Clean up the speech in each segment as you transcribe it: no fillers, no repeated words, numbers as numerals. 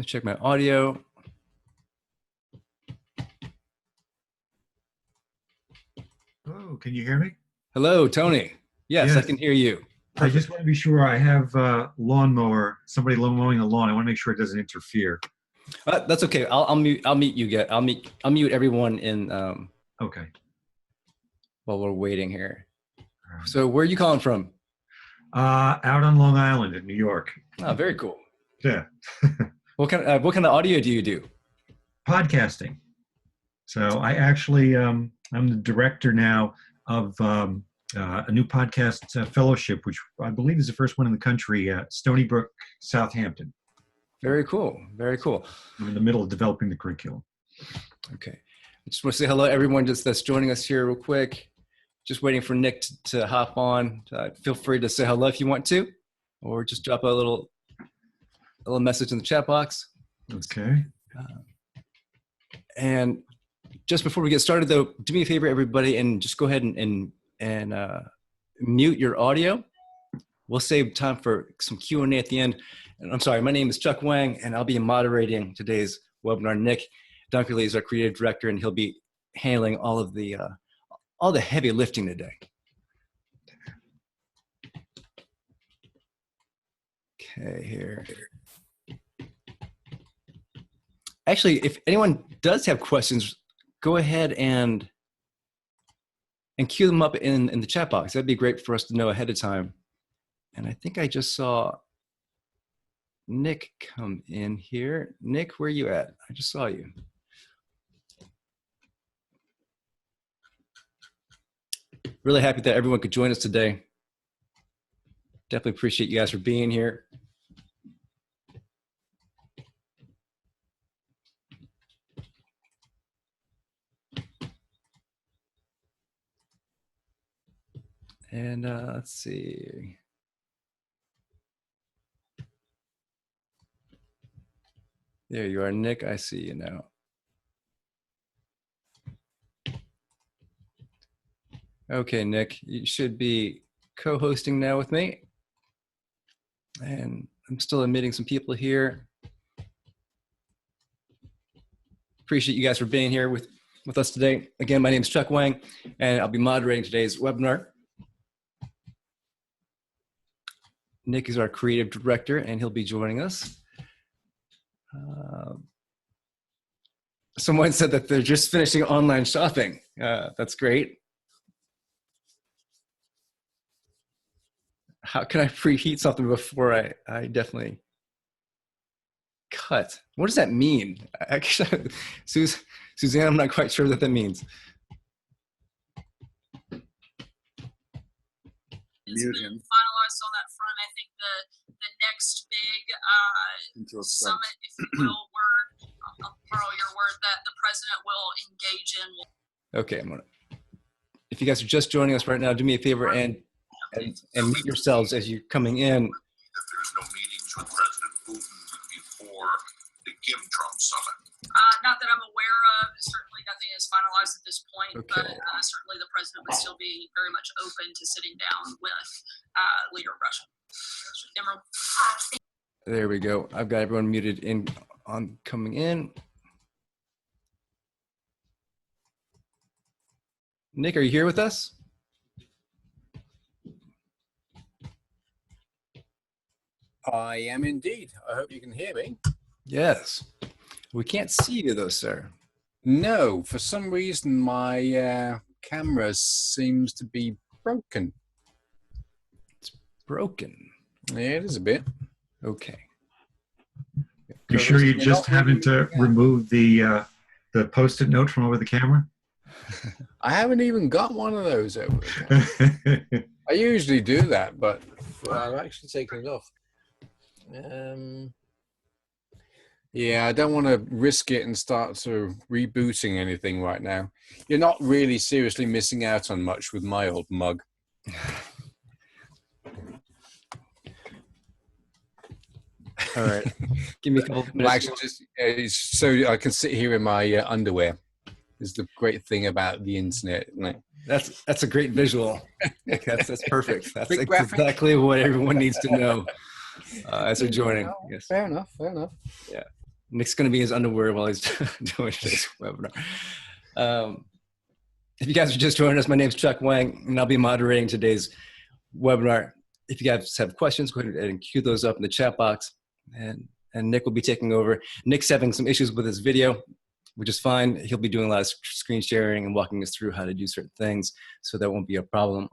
Let's check my audio. Oh, can you hear me? Hello, Tony. Yes, I can hear you. Perfect. I just want to be sure I have lawnmower, somebody mowing the lawn. I want to make sure it doesn't interfere. That's okay. I'll mute you. I'll mute everyone in. Okay. While we're waiting here. Right. So where are you calling from? Out on Long Island in New York. Oh, very cool. Yeah. What kind of audio do you do? Podcasting. So I actually I'm the director now of a new podcast fellowship, which I believe is the first one in the country, Stony Brook, Southampton. Very cool. Very cool. I'm in the middle of developing the curriculum. Okay. I just want to say hello, everyone that's joining us here real quick. Just waiting for Nick to hop on. Feel free to say hello if you want to, or just drop a little message in the chat box. Okay. And just before we get started, though, do me a favor, everybody, and just go ahead and mute your audio. We'll save time for some Q&A at the end. And I'm sorry, my name is Chuck Wang, and I'll be moderating today's webinar. Nick Dunkerley is our creative director, and he'll be handling all the heavy lifting today. Okay, here. Actually, if anyone does have questions, go ahead and queue them up in the chat box. That'd be great for us to know ahead of time. And I think I just saw Nick come in here. Nick, where are you at? I just saw you. Really happy that everyone could join us today. Definitely appreciate you guys for being here. And let's see. There you are, Nick. I see you now. Okay, Nick, you should be co-hosting now with me. And I'm still admitting some people here. Appreciate you guys for being here with us today. Again, my name is Chuck Wang, and I'll be moderating today's webinar. Nick is our creative director, and he'll be joining us. Someone said that they're just finishing online shopping. That's great. How can I preheat something before I definitely cut? What does that mean? Actually, Suzanne, I'm not quite sure what that means. It's been finalized on that front. I think the next big summit, if you will, I'll borrow your word, that the president will engage in. Okay, if you guys are just joining us right now, do me a favor and meet yourselves as you're coming in. That there's no meetings with President Putin before the Kim Trump summit. Not that I'm aware of. Certainly nothing is finalized at this point, okay. But certainly the president would still be very much open to sitting down with leader of Russia. Emerald. There we go. I've got everyone muted in on coming in. Nick, are you here with us? I am indeed. I hope you can hear me. Yes. We can't see you though, sir. No, for some reason my camera seems to be broken. It's broken. Yeah, it is a bit. Okay. You sure you just haven't removed the Post-it note from over the camera? I haven't even got one of those over there. I usually do that, but I've actually taken it off. Yeah, I don't want to risk it and start sort of rebooting anything right now. You're not really seriously missing out on much with my old mug. All right. Give me a couple minutes. Actually, just so I can sit here in my underwear. Is the great thing about the internet, isn't it? That's a great visual. That's perfect. That's exactly what everyone needs to know as they're joining. Yes. Fair enough. Fair enough. Yeah. Nick's going to be in his underwear while he's doing this webinar. If you guys are just joining us, my name is Chuck Wang, and I'll be moderating today's webinar. If you guys have questions, go ahead and queue those up in the chat box, and Nick will be taking over. Nick's having some issues with his video, which is fine. He'll be doing a lot of screen sharing and walking us through how to do certain things, so that won't be a problem.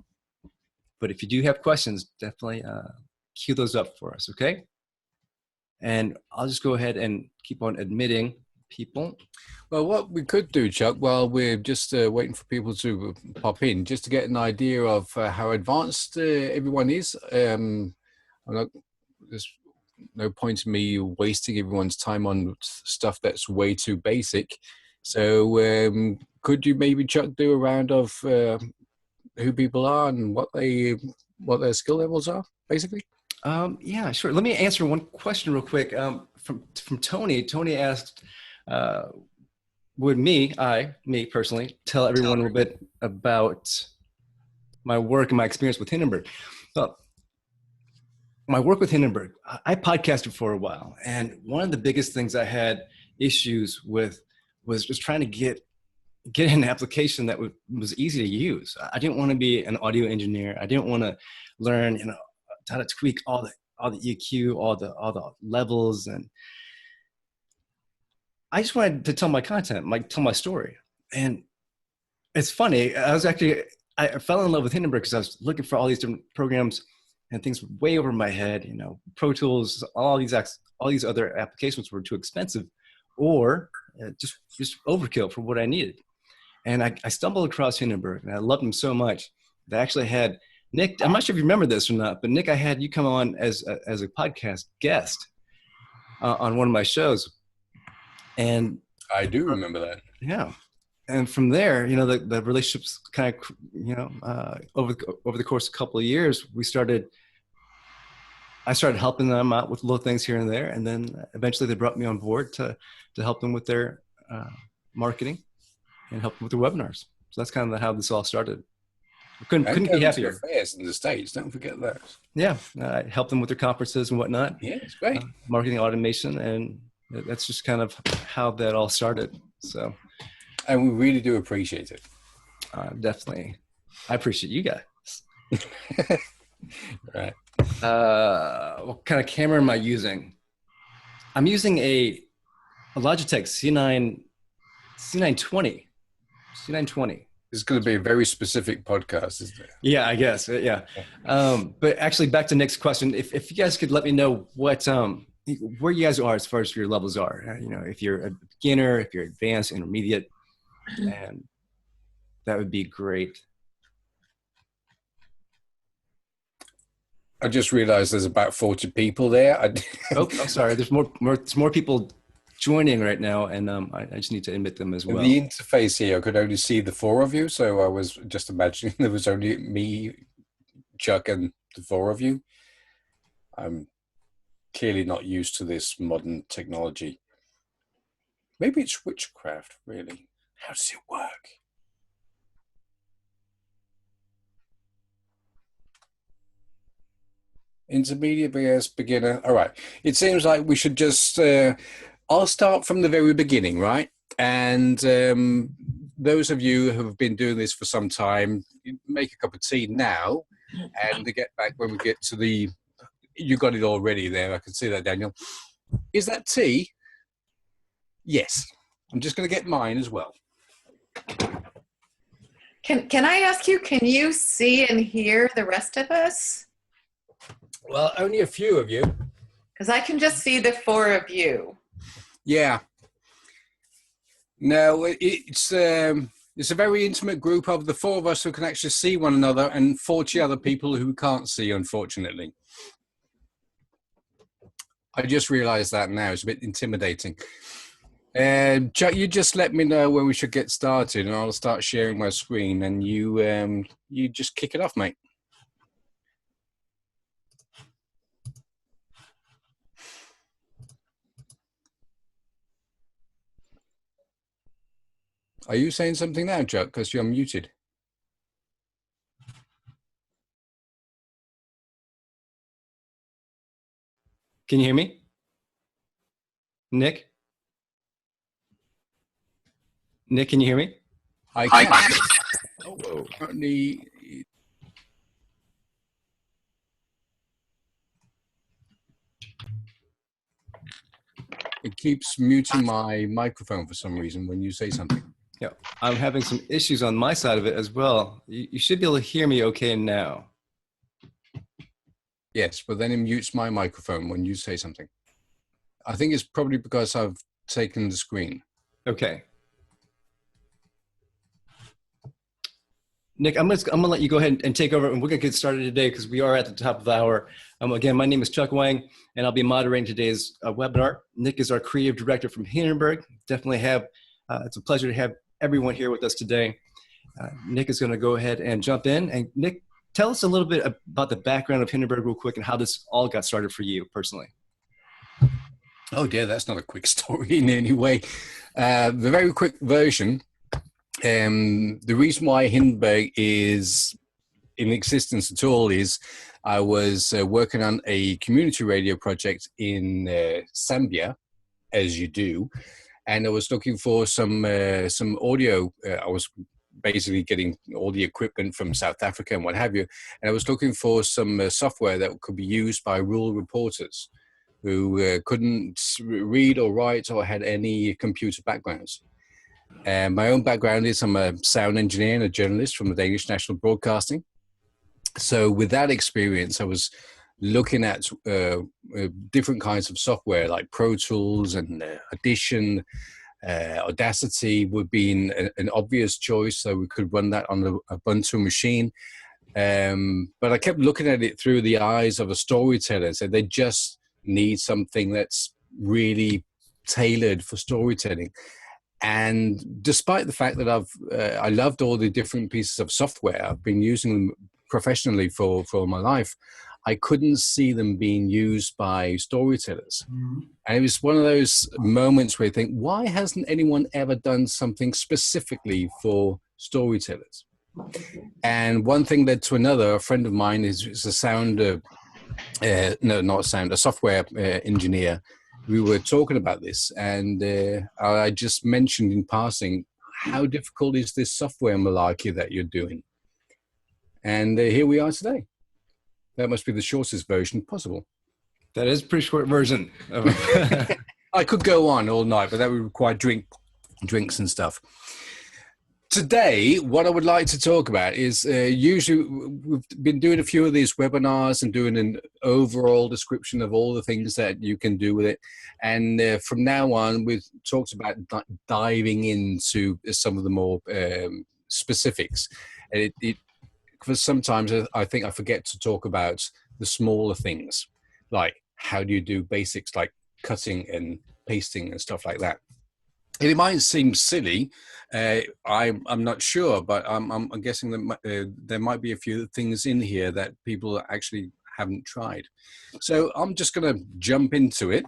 But if you do have questions, definitely queue those up for us, okay? And I'll just go ahead and keep on admitting people. Well, what we could do, Chuck, while we're just waiting for people to pop in, just to get an idea of how advanced everyone is. There's no point in me wasting everyone's time on stuff that's way too basic. So could you maybe, Chuck, do a round of who people are and what their skill levels are, basically? Yeah, sure. Let me answer one question real quick from Tony. Tony asked, would me personally, tell everyone a little bit about my work and my experience with Hindenburg? Well, my work with Hindenburg, I podcasted for a while, and one of the biggest things I had issues with was just trying to get an application that was easy to use. I didn't want to be an audio engineer. I didn't want to learn, how to tweak all the EQ, all the levels, and I just wanted to tell my content, tell my story. And it's funny, I fell in love with Hindenburg because I was looking for all these different programs and things were way over my head. Pro Tools, all these other applications were too expensive, or just overkill for what I needed. And I stumbled across Hindenburg, and I loved him so much that I actually had Nick. I'm not sure if you remember this or not, but Nick, I had you come on as a podcast guest on one of my shows. And I do remember that. Yeah. And from there, the relationships kind of, over the course of a couple of years, I started helping them out with little things here and there. And then eventually they brought me on board to help them with their marketing and help them with their webinars. So that's kind of how this all started. Couldn't be happier. Affairs in the States, don't forget that. Yeah. I helped them with their conferences and whatnot. Yeah, it's great. Marketing automation, and that's just kind of how that all started. So, and we really do appreciate it. Definitely. I appreciate you guys. Right. What kind of camera am I using? I'm using a Logitech C920. This is going to be a very specific podcast, isn't it? Yeah, I guess. Yeah. But actually, back to Nick's question, if you guys could let me know what where you guys are as far as your levels are. If you're a beginner, if you're advanced, intermediate, and that would be great. I just realized there's about 40 people there. Oh, I'm sorry. There's more people joining right now, and I just need to admit them as well. The interface here, I could only see the four of you, so I was just imagining there was only me, Chuck, and the four of you. I'm clearly not used to this modern technology. Maybe it's witchcraft, really. How does it work? Intermediate, beginner. All right. It seems like we should just... I'll start from the very beginning, right? And those of you who have been doing this for some time, make a cup of tea now, and to get back when we get to the... You got it already there. I can see that, Daniel. Is that tea? Yes. I'm just going to get mine as well. Can I ask you, can you see and hear the rest of us? Well, only a few of you. Because I can just see the four of you. Yeah. No, it's a very intimate group of the four of us who can actually see one another, and 40 other people who can't see, unfortunately. I just realized that now. It's a bit intimidating. Chuck, you just let me know when we should get started, and I'll start sharing my screen, and you just kick it off, mate. Are you saying something now, Chuck? Because you're muted. Can you hear me? Nick? Nick, can you hear me? I can. Oh, currently, it keeps muting my microphone for some reason when you say something. Yeah, I'm having some issues on my side of it as well. You should be able to hear me okay now. Yes, but then it mutes my microphone when you say something. I think it's probably because I've taken the screen. Okay. Nick, I'm gonna let you go ahead and take over, and we're gonna get started today because we are at the top of the hour. Again, my name is Chuck Wang, and I'll be moderating today's webinar. Nick is our creative director from Hindenburg. Definitely have, it's a pleasure to have everyone here with us today. Nick is gonna go ahead and jump in. And Nick, tell us a little bit about the background of Hindenburg real quick and how this all got started for you personally. Oh dear, that's not a quick story in any way. The very quick version. The reason why Hindenburg is in existence at all is I was working on a community radio project in Zambia, as you do, and I was looking for some audio. I was basically getting all the equipment from South Africa and what have you, and I was looking for some software that could be used by rural reporters who couldn't read or write or had any computer backgrounds. And my own background is I'm a sound engineer and a journalist from the Danish National Broadcasting. So with that experience, I was looking at different kinds of software like Pro Tools and Audition. Audacity would be an obvious choice, so we could run that on the Ubuntu machine. But I kept looking at it through the eyes of a storyteller. So they just need something that's really tailored for storytelling. And despite the fact that I loved all the different pieces of software, I've been using them professionally for my life, I couldn't see them being used by storytellers. Mm-hmm. And it was one of those moments where you think, why hasn't anyone ever done something specifically for storytellers? And one thing led to another. A friend of mine is a software engineer. We were talking about this, and I just mentioned in passing, how difficult is this software malarkey that you're doing? And here we are today. That must be the shortest version possible. That is a pretty short version. I could go on all night, but that would require drinks and stuff. Today, what I would like to talk about is usually we've been doing a few of these webinars and doing an overall description of all the things that you can do with it. And from now on, we've talked about diving into some of the more specifics. And because sometimes I think I forget to talk about the smaller things, like how do you do basics like cutting and pasting and stuff like that. And it might seem silly, I'm not sure, but I'm guessing that there might be a few things in here that people actually haven't tried. So I'm just going to jump into it.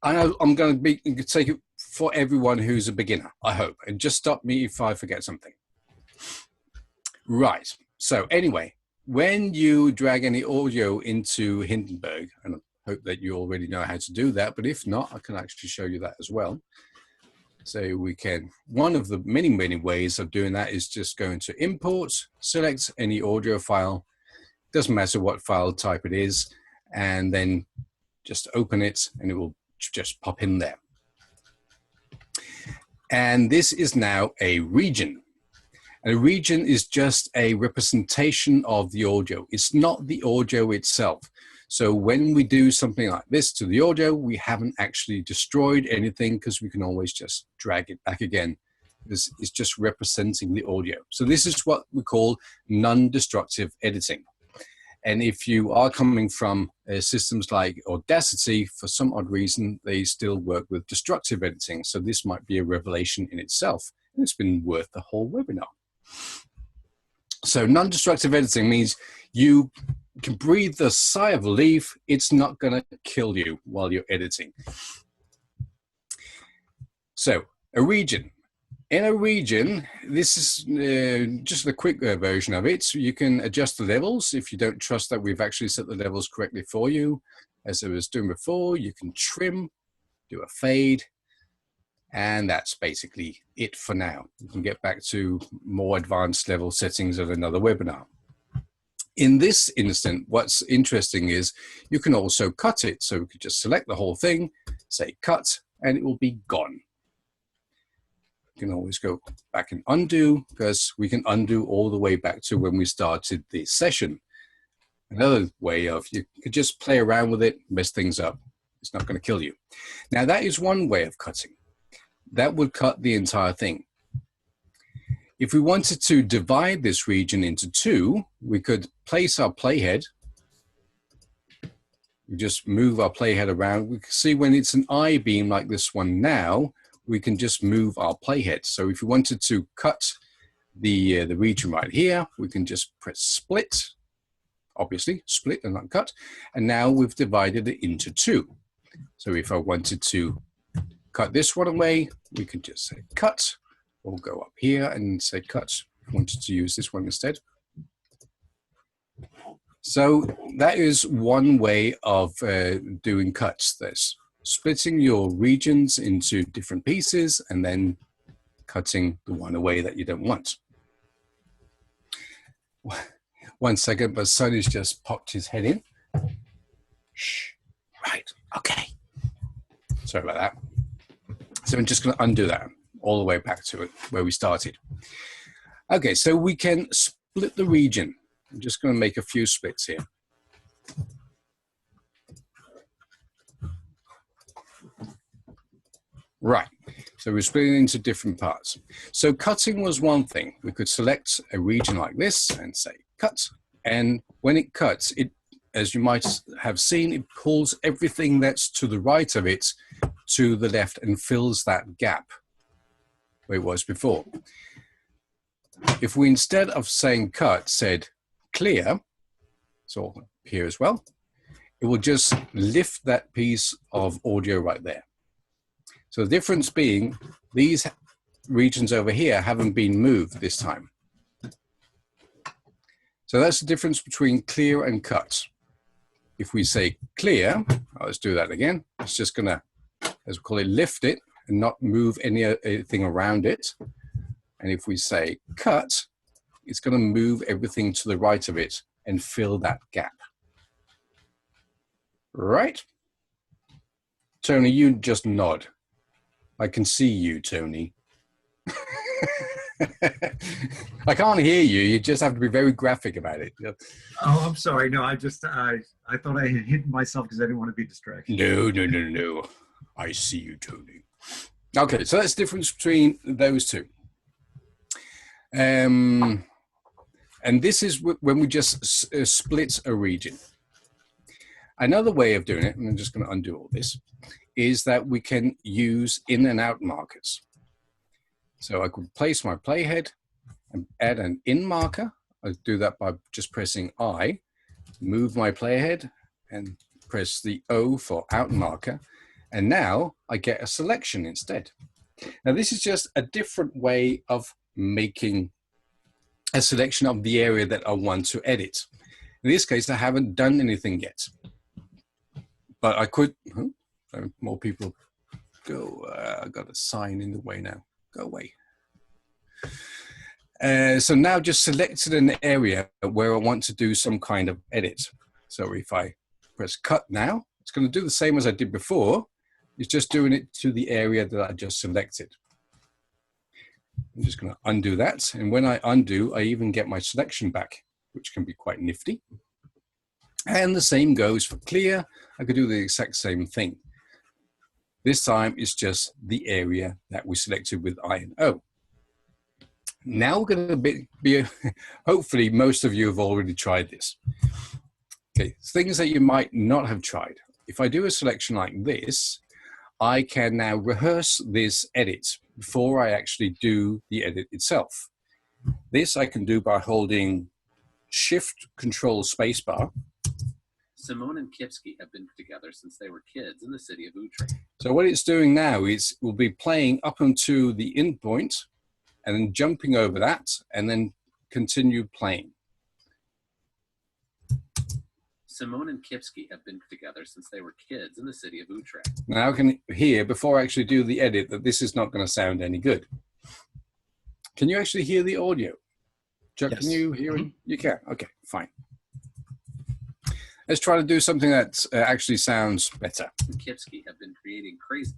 I'm going to take it for everyone who's a beginner, I hope, and just stop me if I forget something. Right. So anyway, when you drag any audio into Hindenburg, and hope that you already know how to do that, but if not, I can actually show you that as well. So we can, one of the many ways of doing that is just going to import, select any audio file, doesn't matter what file type it is, and then just open it and it will just pop in there. And this is now a region. And a region is just a representation of the audio. It's not the audio itself. So when we do something like this to the audio, we haven't actually destroyed anything because we can always just drag it back again. It's just representing the audio. So this is what we call non-destructive editing. And if you are coming from systems like Audacity, for some odd reason, they still work with destructive editing. So this might be a revelation in itself. And it's been worth the whole webinar. So non-destructive editing means you can breathe a sigh of relief. It's not going to kill you while you're editing. So a region. In a region, this is just a quick version of it. So you can adjust the levels if you don't trust that we've actually set the levels correctly for you. As I was doing before, you can trim, do a fade, And that's basically it for now. We can get back to more advanced level settings at another webinar. In this instant, what's interesting is you can also cut it. So we could just select the whole thing, say cut, and it will be gone. You can always go back and undo, because we can undo all the way back to when we started the session. Another way of, you could just play around with it, mess things up. It's not going to kill you. Now that is one way of cutting. That would cut the entire thing. If we wanted to divide this region into two, we could place our playhead. We just move our playhead around. We can see when it's an I-beam like this one now, we can just move our playhead. So if we wanted to cut the region right here, we can just press split, obviously, split and not cut. And now we've divided it into two. So if I wanted to cut this one away, we can just say cut. We'll go up here and say cut. If we wanted to use this one instead. So that is one way of doing cuts. There's splitting your regions into different pieces and then cutting the one away that you don't want. 1 second, my son has just popped his head in. Shh. Right. Okay. Sorry about that. So I'm just going to undo that all the way back to it where we started. Okay, so we can split the region. I'm just going to make a few splits here. Right, so we're splitting into different parts. So cutting was one thing. We could select a region like this and say cut. And when it cuts, it, as you might have seen, it pulls everything that's to the right of it to the left and fills that gap where it was before. If we, instead of saying cut, said clear, so here as well, it will just lift that piece of audio right there. So the difference being these regions over here haven't been moved this time. So that's the difference between clear and cut. If we say clear, let's do that again. It's just gonna, as we call it, lift it and not move anything around it. And if we say cut, it's gonna move everything to the right of it and fill that gap. Right? Tony, you just nod. I can see you, Tony. I can't hear you. You just have to be very graphic about it. Oh, I'm sorry. No, I thought I had hidden myself because I didn't want to be distracted. No. I see you, Tony. Okay, so that's the difference between those two. And this is when we just split a region. Another way of doing it, and I'm just going to undo all this, is that we can use in and out markers. So I could place my playhead and add an in marker. I do that by just pressing I, move my playhead and press the O for out marker. And now I get a selection instead. Now this is just a different way of making a selection of the area that I want to edit. In this case, I haven't done anything yet, but I could, more people go, I got a sign in the way now, go away. So now just selected an area where I want to do some kind of edit. So if I press cut now, it's going to do the same as I did before. It's just doing it to the area that I just selected. I'm just going to undo that. And when I undo, I even get my selection back, which can be quite nifty. And the same goes for clear. I could do the exact same thing. This time it's just the area that we selected with I and O. Now we're going to be hopefully most of you have already tried this. Okay, things that you might not have tried. If I do a selection like this, I can now rehearse this edit before I actually do the edit itself. This I can do by holding Shift Control Spacebar. Simone and Kipsky have been together since they were kids in the city of Utrecht. So what it's doing now is we'll be playing up onto the end point and then jumping over that and then continue playing. Simone and Kipski have been together since they were kids in the city of Utrecht. Now I can hear, before I actually do the edit, that this is not going to sound any good. Can you actually hear the audio? Chuck, Yes. can you hear it? You can. Okay, fine. Let's try to do something that actually sounds better. And Kipski have been creating crazy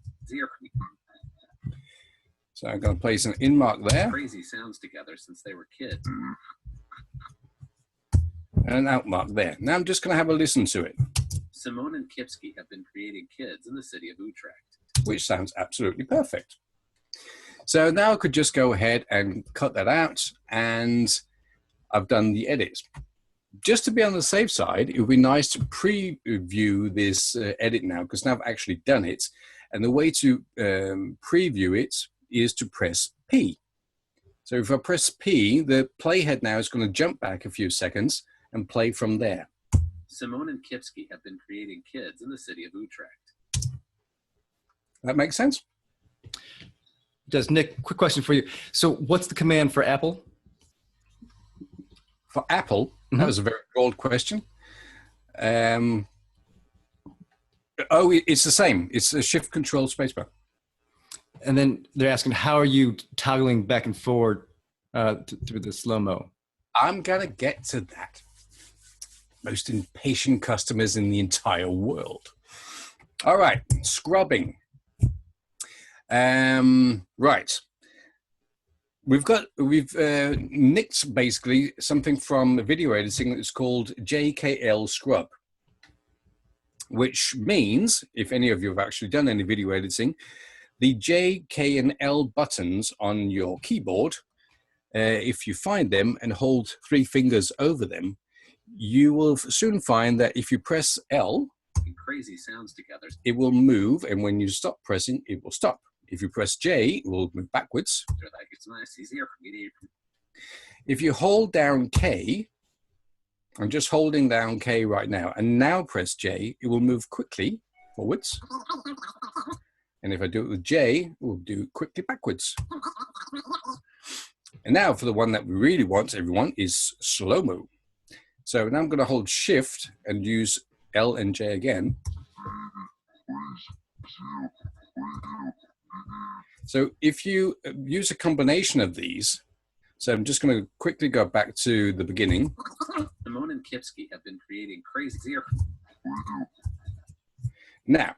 So I'm going to place an in mark there sounds together since they were kids. and an out mark there. Now I'm just going to have a listen to it, Simone and Kipski have been creating kids in the city of Utrecht. which sounds absolutely perfect. So now I could just go ahead and cut that out, and I've done the edit. Just to be on the safe side, it would be nice to preview this edit now, because now I've actually done it. And the way to preview it is to press P. So if I press P, the playhead now is going to jump back a few seconds and play from there. Simone and Kipski have been creating kids in the city of Utrecht. That makes sense? Does Nick, quick question for you. So what's the command for Apple? For Apple, that was a very broad question. Oh, it's the same. It's a shift control spacebar. And then they're asking, how are you toggling back and forward through the slow-mo? I'm going to get to that. Most impatient customers in the entire world. All right, scrubbing. Right. We've nicked basically something from video editing that's called JKL scrub, which means, if any of you have actually done any video editing, the J, K, and L buttons on your keyboard, if you find them and hold 3 fingers over them, you will soon find that if you press L, Crazy sounds together. it will move, and when you stop pressing, it will stop. If you press J, it will move backwards. They're like, it's nice, easier for me to. If you hold down K, I'm just holding down K right now, and now press J, it will move quickly forwards. And if I do it with J, it will do it quickly backwards. And now for the one that we really want, everyone, is slow-mo. So now I'm going to hold Shift and use L and J again. So if you use a combination of these, so I'm just going to quickly go back to the beginning. Simone and Kipski have been creating crazy. Now,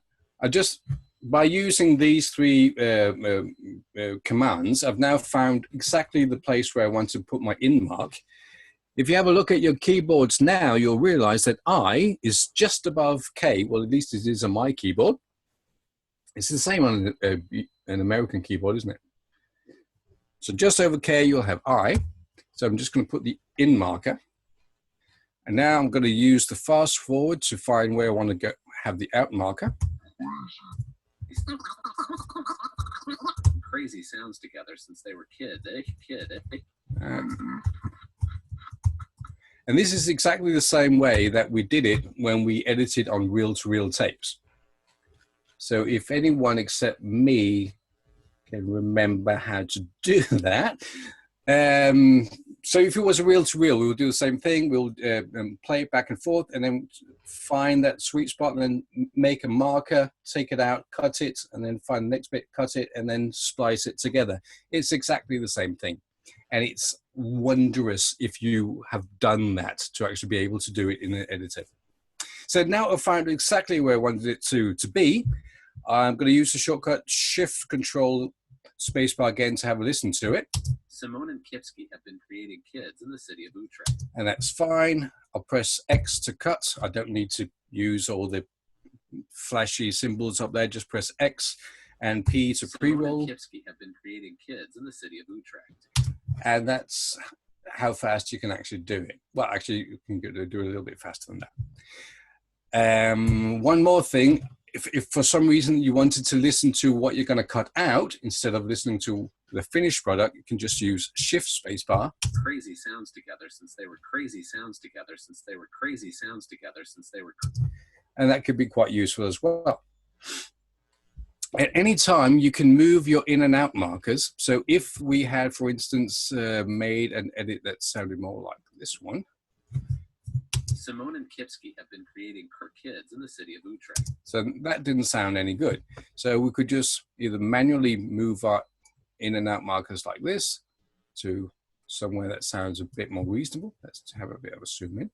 by using these 3 commands, I've now found exactly the place where I want to put my in mark. If you have a look at your keyboards now, you'll realize that I is just above K. Well, at least it is on my keyboard. It's the same on an American keyboard, isn't it? So just over K, you'll have I. So I'm just going to put the in marker. And now I'm going to use the fast forward to find where I want to have the out marker. Crazy sounds together since they were kids. And this is exactly the same way that we did it when we edited on reel-to-reel tapes. So if anyone except me can remember how to do that. So if it was a reel-to-reel, we would do the same thing. We'll play it back and forth and then find that sweet spot and then make a marker, take it out, cut it, and then find the next bit, cut it, and then splice it together. It's exactly the same thing. And it's wondrous if you have done that to actually be able to do it in an editor. So now I've found exactly where I wanted it to be. I'm going to use the shortcut Shift Control Spacebar again to have a listen to it. Simone and Kipski have been creating kids in the city of Utrecht. And that's fine. I'll press X to cut. I don't need to use all the flashy symbols up there. Just press X and P to pre-roll. Simone and Kipski have been creating kids in the city of Utrecht. And that's how fast you can actually do it. Well, actually, you can do it a little bit faster than that. One more thing. If for some reason you wanted to listen to what you're going to cut out instead of listening to the finished product, you can just use Shift Spacebar. Crazy sounds together since they were crazy sounds together since they were crazy sounds together since they were. And that could be quite useful as well. At any time, you can move your in and out markers. So if we had, for instance, made an edit that sounded more like this one. Simone and Kipsky have been creating kids in the city of Utrecht. So that didn't sound any good. So we could just either manually move our in and out markers like this to somewhere that sounds a bit more reasonable. Let's have a bit of a zoom in.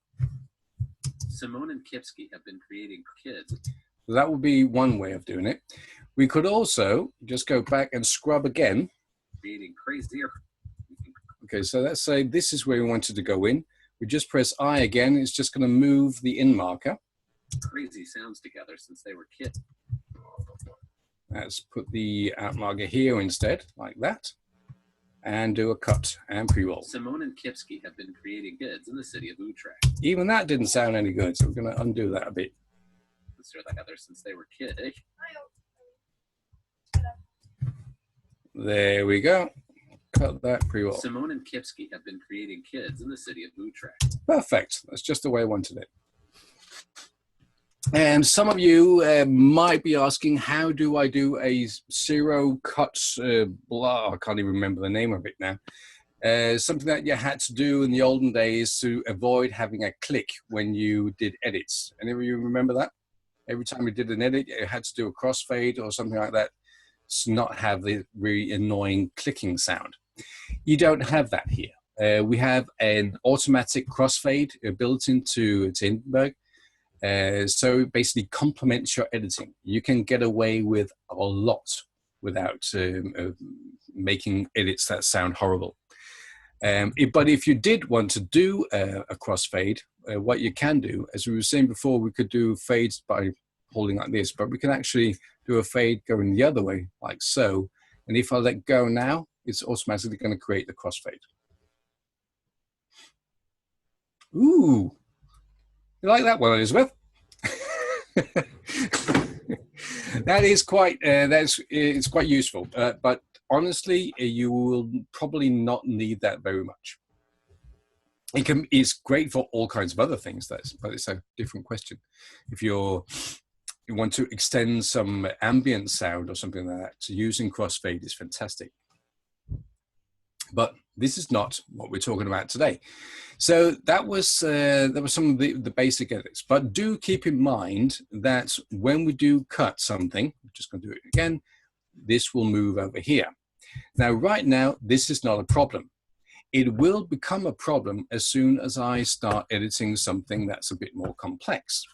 Simone and Kipsky have been creating kids. So that would be one way of doing it. We could also just go back and scrub again. Creating crazier. Okay, so let's say this is where we wanted to go in. We just press I again. It's just going to move the in marker. Crazy sounds together since they were kids. Let's put the out marker here instead, like that. And do a cut and pre-roll. Simone and Kipsky have been creating kids in the city of Utrecht. Even that didn't sound any good, so we're going to undo that a bit. Together since they were kids. There we go. Cut that pre-roll. Simone and Kipsky have been creating kids in the city of Utrecht. Perfect. That's just the way I wanted it. And some of you might be asking, how do I do a zero cuts, blah, I can't even remember the name of it now. Something that you had to do in the olden days to avoid having a click when you did edits. Any of you remember that? Every time you did an edit, you had to do a crossfade or something like that to not have the really annoying clicking sound. You don't have that here. We have an automatic crossfade built into Hindenburg. So it basically complements your editing. You can get away with a lot without making edits that sound horrible. But if you did want to do a crossfade, what you can do, as we were saying before, we could do fades by holding like this, but we can actually do a fade going the other way, like so. And if I let go now, it's automatically going to create the crossfade. Ooh, you like that one, Elizabeth? That is quite, it's quite useful, but honestly, you will probably not need that very much. It's great for all kinds of other things, but it's a different question. If you want to extend some ambient sound or something like that, so using crossfade is fantastic. But this is not what we're talking about today. So that was some of the basic edits. But do keep in mind that when we do cut something, I'm just going to do it again, this will move over here. Now, right now, this is not a problem. It will become a problem as soon as I start editing something that's a bit more complex.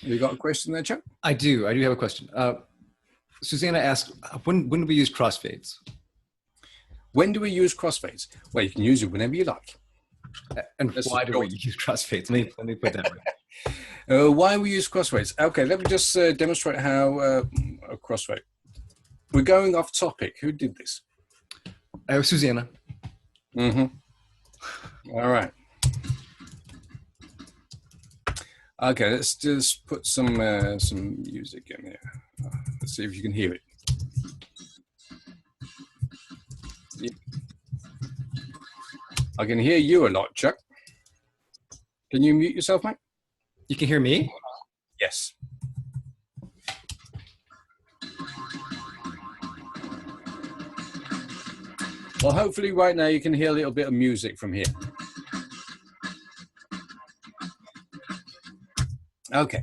You got a question there, Chuck? I do have a question. Susanna asked, when do we use crossfades? When do we use crossfades? Well, you can use it whenever you like. And why do we use crossfades? Let me put that right. Why we use crossfades? Okay, let me just demonstrate how a crossfade. We're going off topic. Who did this? Susanna. Mm-hmm. All right. Okay, let's just put some music in here. Let's see if you can hear it. Yep. I can hear you a lot, Chuck. Can you mute yourself, mate? You can hear me? Yes. Well, hopefully right now you can hear a little bit of music from here. Okay.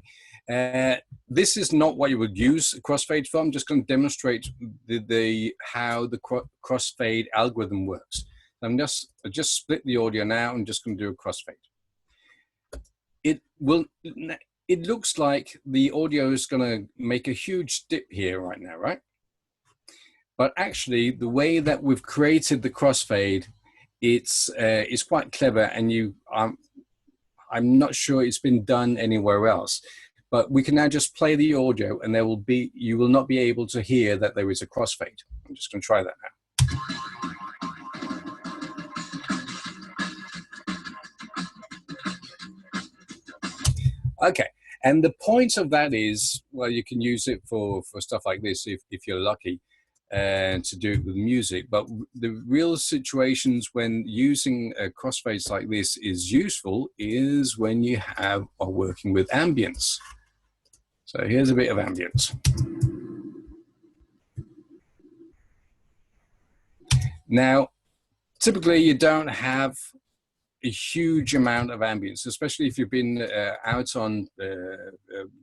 This is not what you would use crossfade for. I'm just going to demonstrate how the crossfade algorithm works. I just split the audio now. I'm just going to do a crossfade. It looks like the audio is going to make a huge dip here right now, right? But actually, the way that we've created the crossfade, it's quite clever, and I'm not sure it's been done anywhere else. But we can now just play the audio, and you will not be able to hear that there is a crossfade. I'm just going to try that now. Okay, and the point of that is, well, you can use it for stuff like this if you're lucky, and to do it with music. But the real situations when using crossfades like this is useful is when you are working with ambience. So here's a bit of ambience. Now, typically you don't have a huge amount of ambience, especially if you've been out on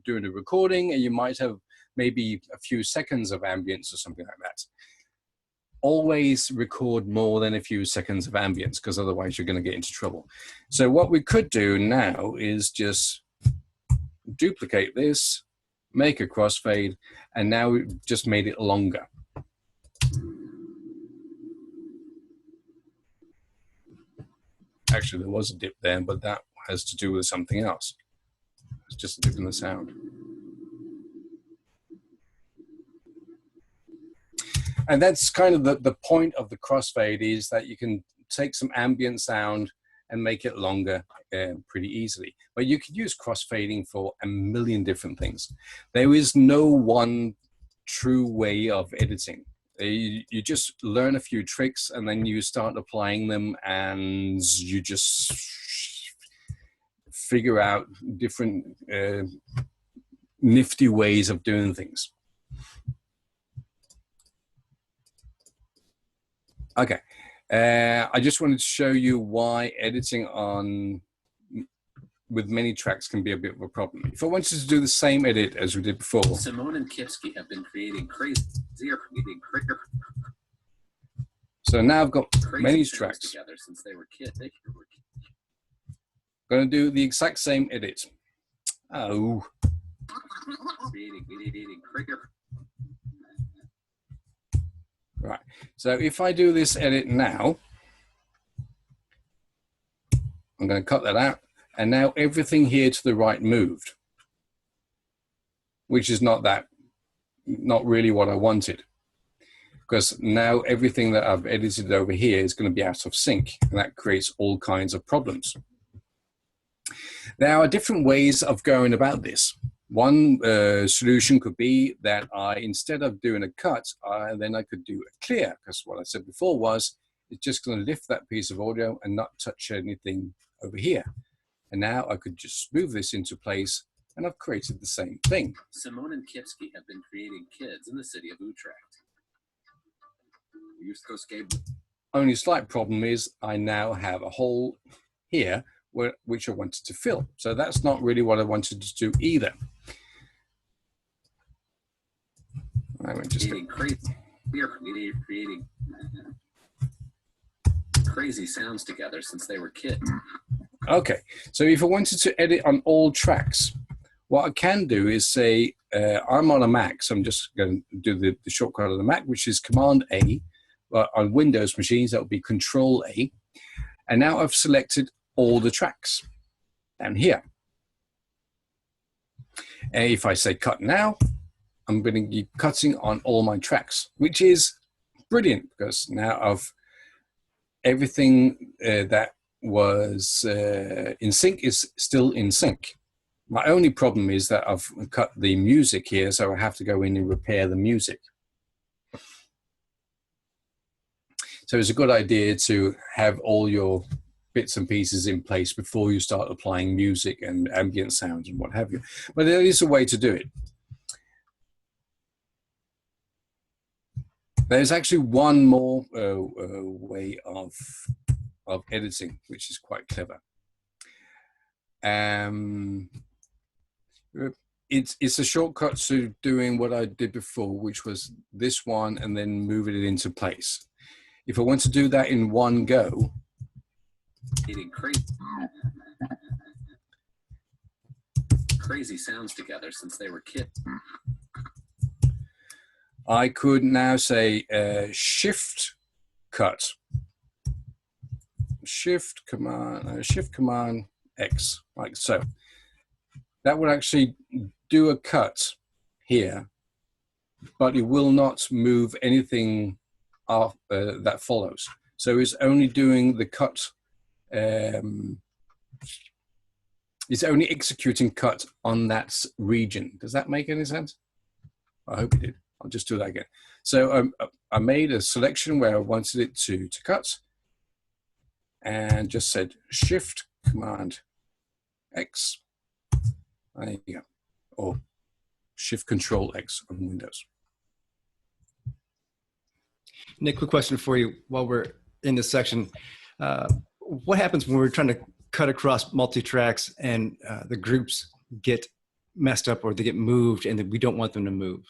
doing a recording, and you might have maybe a few seconds of ambience or something like that. Always record more than a few seconds of ambience, because otherwise you're going to get into trouble. So what we could do now is just duplicate this, make a crossfade, and now we've just made it longer. Actually, there was a dip there, but that has to do with something else. It's just a dip in the sound. And that's kind of the point of the crossfade, is that you can take some ambient sound and make it longer pretty easily. But you could use crossfading for a million different things. There is no one true way of editing. You just learn a few tricks, and then you start applying them, and you just figure out different nifty ways of doing things. Okay, I just wanted to show you why editing with many tracks can be a bit of a problem. If I wanted to do the same edit as we did before. Simone and Kipsky have been creating crazier. So now I've got many tracks. Together since they were kids. I'm going to do the exact same edit. Oh. Right. So if I do this edit now, I'm going to cut that out. And now everything here to the right moved, which is not really what I wanted, because now everything that I've edited over here is going to be out of sync, and that creates all kinds of problems. There are different ways of going about this. One solution could be that instead of doing a cut, then I could do a clear, because what I said before was it's just going to lift that piece of audio and not touch anything over here. And now I could just move this into place, and I've created the same thing. Simone and Kipsky have been creating kids in the city of Utrecht. We used to go skateboard. Only slight problem is I now have a hole here which I wanted to fill. So that's not really what I wanted to do either. We are creating crazy sounds together since they were kids. Okay, so if I wanted to edit on all tracks, what I can do is say, I'm on a Mac, so I'm just going to do the shortcut of the Mac, which is Command A. On Windows machines, that would be Control A. And now I've selected all the tracks down here. And if I say cut now, I'm going to be cutting on all my tracks, which is brilliant, because now everything that was in sync is still in sync. My only problem is that I've cut the music here, so I have to go in and repair the music. So it's a good idea to have all your bits and pieces in place before you start applying music and ambient sounds and what have you. But there is a way to do it. There's actually one more way of editing, which is quite clever. It's a shortcut to doing what I did before, which was this one and then moving it into place. If I want to do that in one go, crazy sounds together since they were kids. I could now say shift cut. Shift command X, like so. That would actually do a cut here, but it will not move anything that follows. So it's only doing the cut. It's only executing cut on that region. Does that make any sense? I hope it did. I'll just do that again. So I made a selection where I wanted it to cut, and just said Shift Command X. There you go. Or Shift Control X on Windows. Nick, quick question for you while we're in this section. what happens when we're trying to cut across multi-tracks and the groups get messed up or they get moved and that we don't want them to move?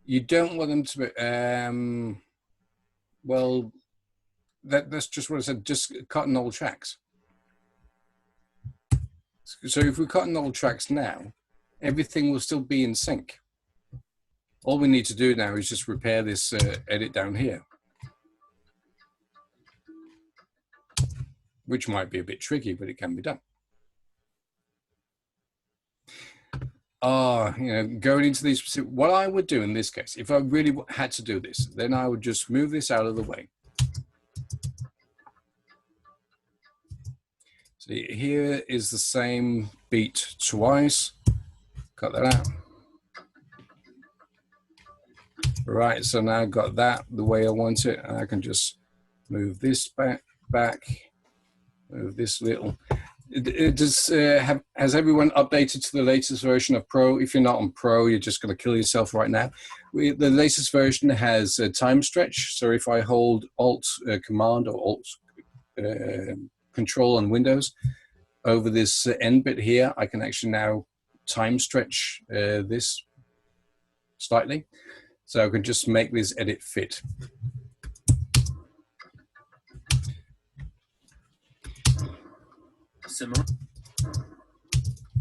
You don't want them to. Well, that's just what I said. Just cutting old tracks. So if we cut old tracks now, everything will still be in sync. All we need to do now is just repair this edit down here, which might be a bit tricky, but it can be done. You know, going into these specific, what I would do in this case, if I really had to do this, then I would just move this out of the way. So here is the same beat twice. Cut that out. Right, so now I've got that the way I want it, and I can just move this back, move this little. Has everyone updated to the latest version of Pro? If you're not on Pro, you're just going to kill yourself right now. The latest version has a time stretch, so if I hold Alt Command or Alt Control on Windows over this end bit here, I can actually now time stretch this slightly. So I can just make this edit fit. Similar.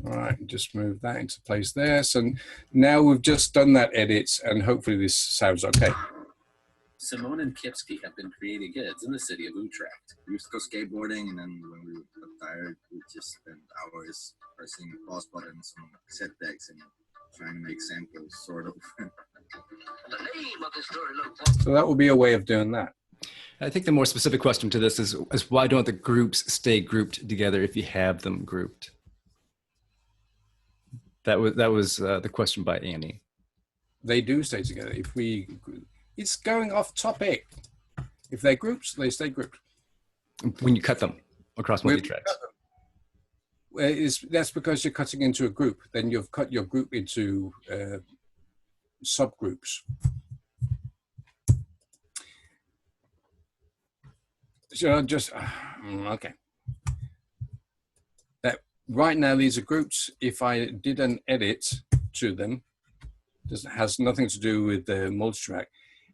All right, just move that into place there. So now we've just done that edit, and hopefully this sounds okay. Simone and Kipsky have been creating kids in the city of Utrecht. We used to go skateboarding, and then when we got tired, we just spent hours pressing pause buttons on set decks and trying to make samples, sort of. So that will be a way of doing that. I think the more specific question to this is why don't the groups stay grouped together if you have them grouped? That was the question by Annie. They do stay together. It's going off topic. If they're groups, they stay grouped. When you cut them across multi-tracks. That's because you're cutting into a group. Then you've cut your group into subgroups. So just okay. That right now these are groups. If I did an edit to them, has nothing to do with the multitrack.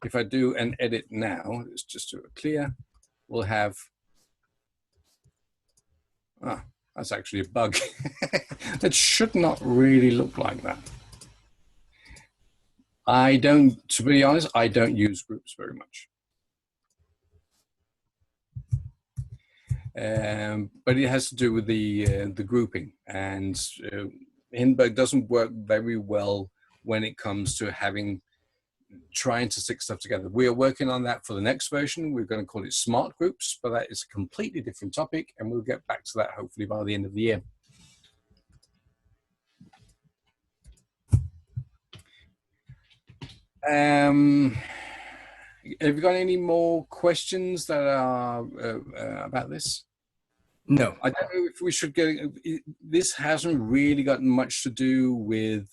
If I do an edit now, let's just do it clear. We'll have. That's actually a bug. That should not really look like that. To be honest, I don't use groups very much. But it has to do with the grouping, and Hindenburg doesn't work very well when it comes to trying to stick stuff together. We are working on that for the next version. We're going to call it smart groups, but that is a completely different topic, and we'll get back to that hopefully by the end of the year. Have you got any more questions that are about this? No. I don't know if we should get. This hasn't really got much to do with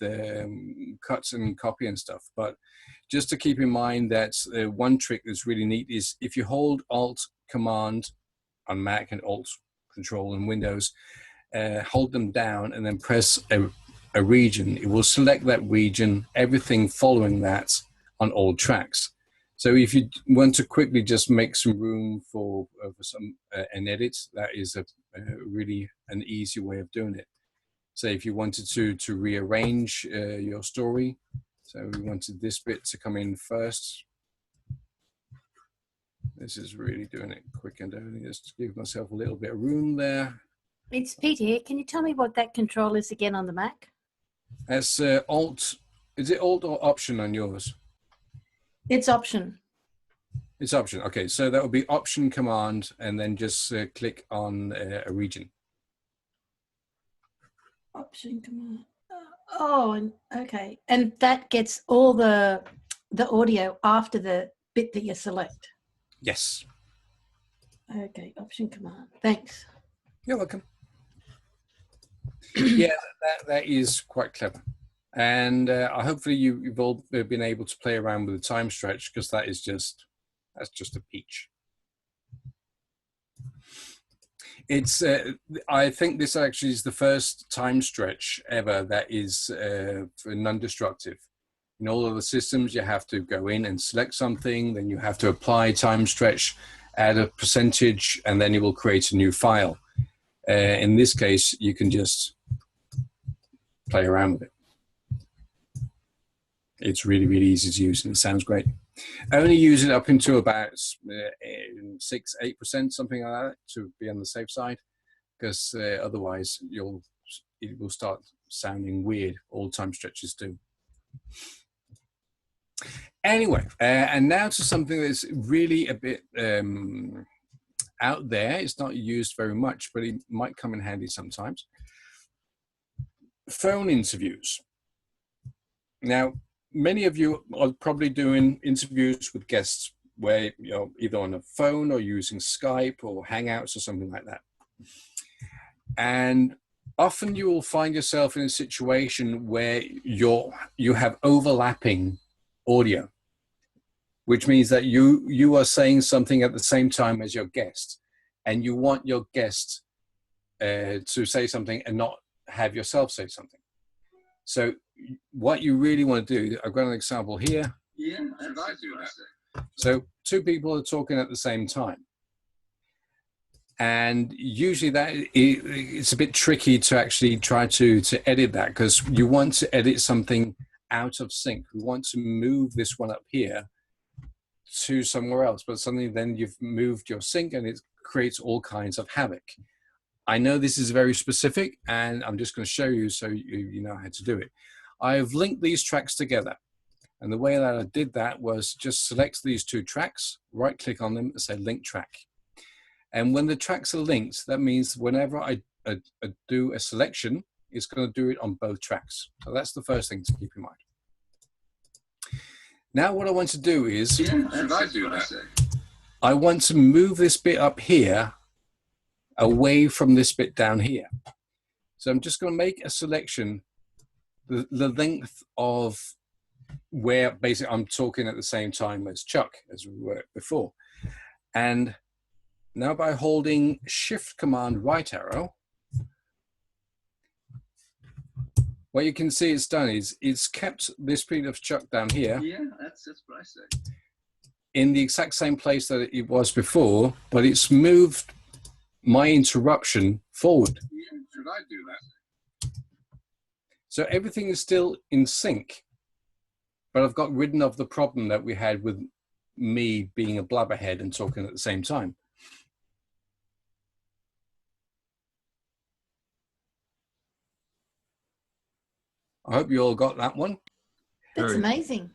cuts and copy and stuff, but just to keep in mind that one trick that's really neat is if you hold Alt Command on Mac and Alt Control in Windows, hold them down and then press a region. It will select that region, everything following that on all tracks. So if you want to quickly just make some room for an edit, that is really an easy way of doing it. So if you wanted to rearrange your story, so we wanted this bit to come in first. This is really doing it quick and dirty. Just give myself a little bit of room there. It's Pete here. Can you tell me what that control is again on the Mac? That's Alt. Is it Alt or Option on yours? It's Option. It's Option. Okay, so that would be Option Command, and then just click on a region. Option Command. Oh, okay. And that gets all the audio after the bit that you select. Yes. Okay, Option Command. Thanks. You're welcome. Yeah, that is quite clever. And hopefully you've all been able to play around with the time stretch, because that's just a peach. It's I think this actually is the first time stretch ever that is non-destructive. In all of the systems, you have to go in and select something, then you have to apply time stretch, add a percentage, and then it will create a new file. In this case, you can just play around with it. It's really, really easy to use, and it sounds great. I only use it up into about 6-8%, something like that, to be on the safe side, because otherwise it will start sounding weird. All time stretches do. Anyway, and now to something that's really a bit out there. It's not used very much, but it might come in handy sometimes. Phone interviews. Now, many of you are probably doing interviews with guests where you're either on a phone or using Skype or Hangouts or something like that. And often you will find yourself in a situation where you have overlapping audio, which means that you are saying something at the same time as your guest, and you want your guest to say something and not have yourself say something. So what you really want to do, I've got an example here. Yeah, I do that. So two people are talking at the same time. And usually it's a bit tricky to actually try to edit that, because you want to edit something out of sync. We want to move this one up here to somewhere else, but suddenly then you've moved your sync and it creates all kinds of havoc. I know this is very specific, and I'm just going to show you so you know how to do it. I've linked these tracks together, and the way that I did that was just select these two tracks, right click on them and say link track. And when the tracks are linked, that means whenever I do a selection, it's going to do it on both tracks. So that's the first thing to keep in mind. Now what I want to do is, I want to move this bit up here away from this bit down here. So I'm just going to make a selection, the length of where basically I'm talking at the same time as Chuck, as we were before. And now by holding Shift Command right arrow, what you can see it's done is it's kept this bit of Chuck down here. Yeah, that's what I say. In the exact same place that it was before, but it's moved my interruption forward. Yeah, should I do that? So everything is still in sync, but I've got rid of the problem that we had with me being a blabberhead and talking at the same time. I hope you all got that one. That's amazing.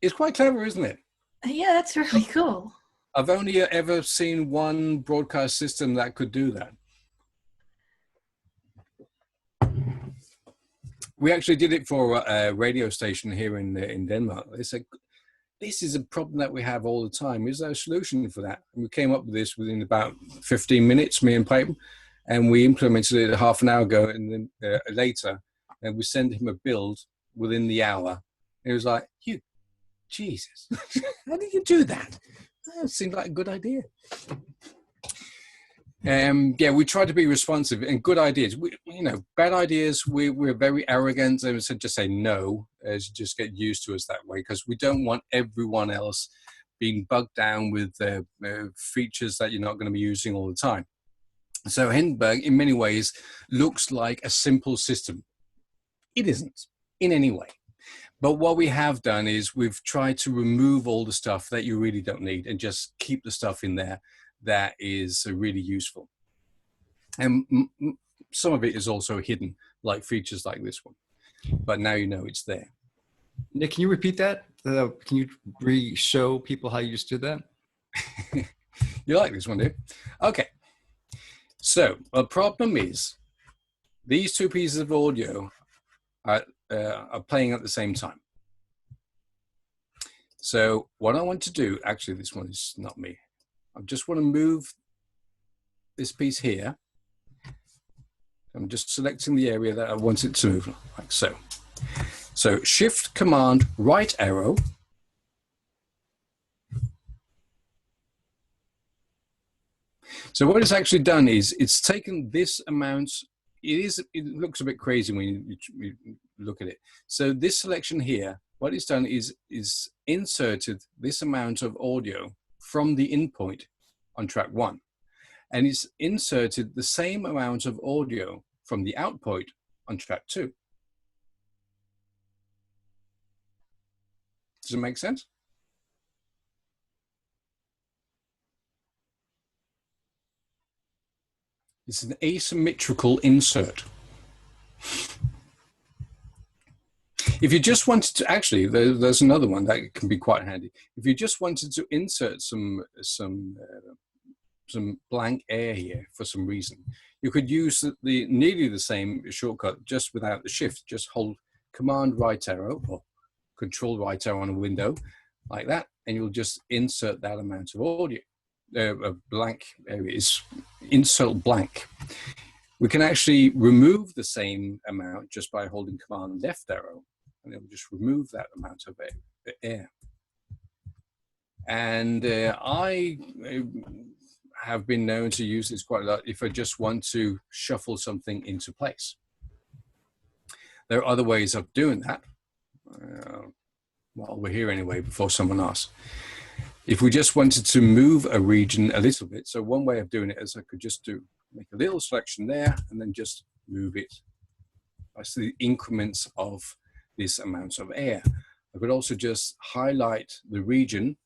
It's quite clever, isn't it? Yeah, that's really cool. I've only ever seen one broadcast system that could do that. We actually did it for a radio station here in Denmark. They said, this is a problem that we have all the time. Is there a solution for that? And we came up with this within about 15 minutes, me and Peyton, and we implemented it half an hour ago, and then later, and we sent him a build within the hour. It was like, Jesus, how did you do that? It seemed like a good idea. Yeah, we try to be responsive, and good ideas. Bad ideas, we're very arrogant, and so just say no, as just get used to us that way, because we don't want everyone else being bogged down with features that you're not going to be using all the time. So Hindenburg, in many ways, looks like a simple system. It isn't in any way. But what we have done is we've tried to remove all the stuff that you really don't need and just keep the stuff in there that is really useful. And some of it is also hidden, like features like this one. But now you know it's there. Nick, can you repeat that? Can you re-show people how you just did that? You like this one, do you? Okay. So the problem is these two pieces of audio are playing at the same time. So what I want to do, actually this one is not me. I just want to move this piece here. I'm just selecting the area that I want it to move, like so. So Shift Command right arrow. So what it's actually done is it's taken this amount. It looks a bit crazy when you look at it. So this selection here, what it's done is inserted this amount of audio from the in point on track 1. And it's inserted the same amount of audio from the out point on track 2. Does it make sense? It's an asymmetrical insert. If you just wanted to, actually, there's another one that can be quite handy. If you just wanted to insert some blank air here for some reason, you could use nearly the same shortcut just without the shift. Just hold Command right arrow or Control right arrow on a window like that, and you'll just insert that amount of audio. Blank areas, insert blank. We can actually remove the same amount just by holding Command left arrow, and it will just remove that amount of air. And I have been known to use this quite a lot if I just want to shuffle something into place. There are other ways of doing that. Well, we're here anyway before someone asks. If we just wanted to move a region a little bit, so one way of doing it is I could just make a little selection there and then just move it. I see the increments of this amount of air. I could also just highlight the region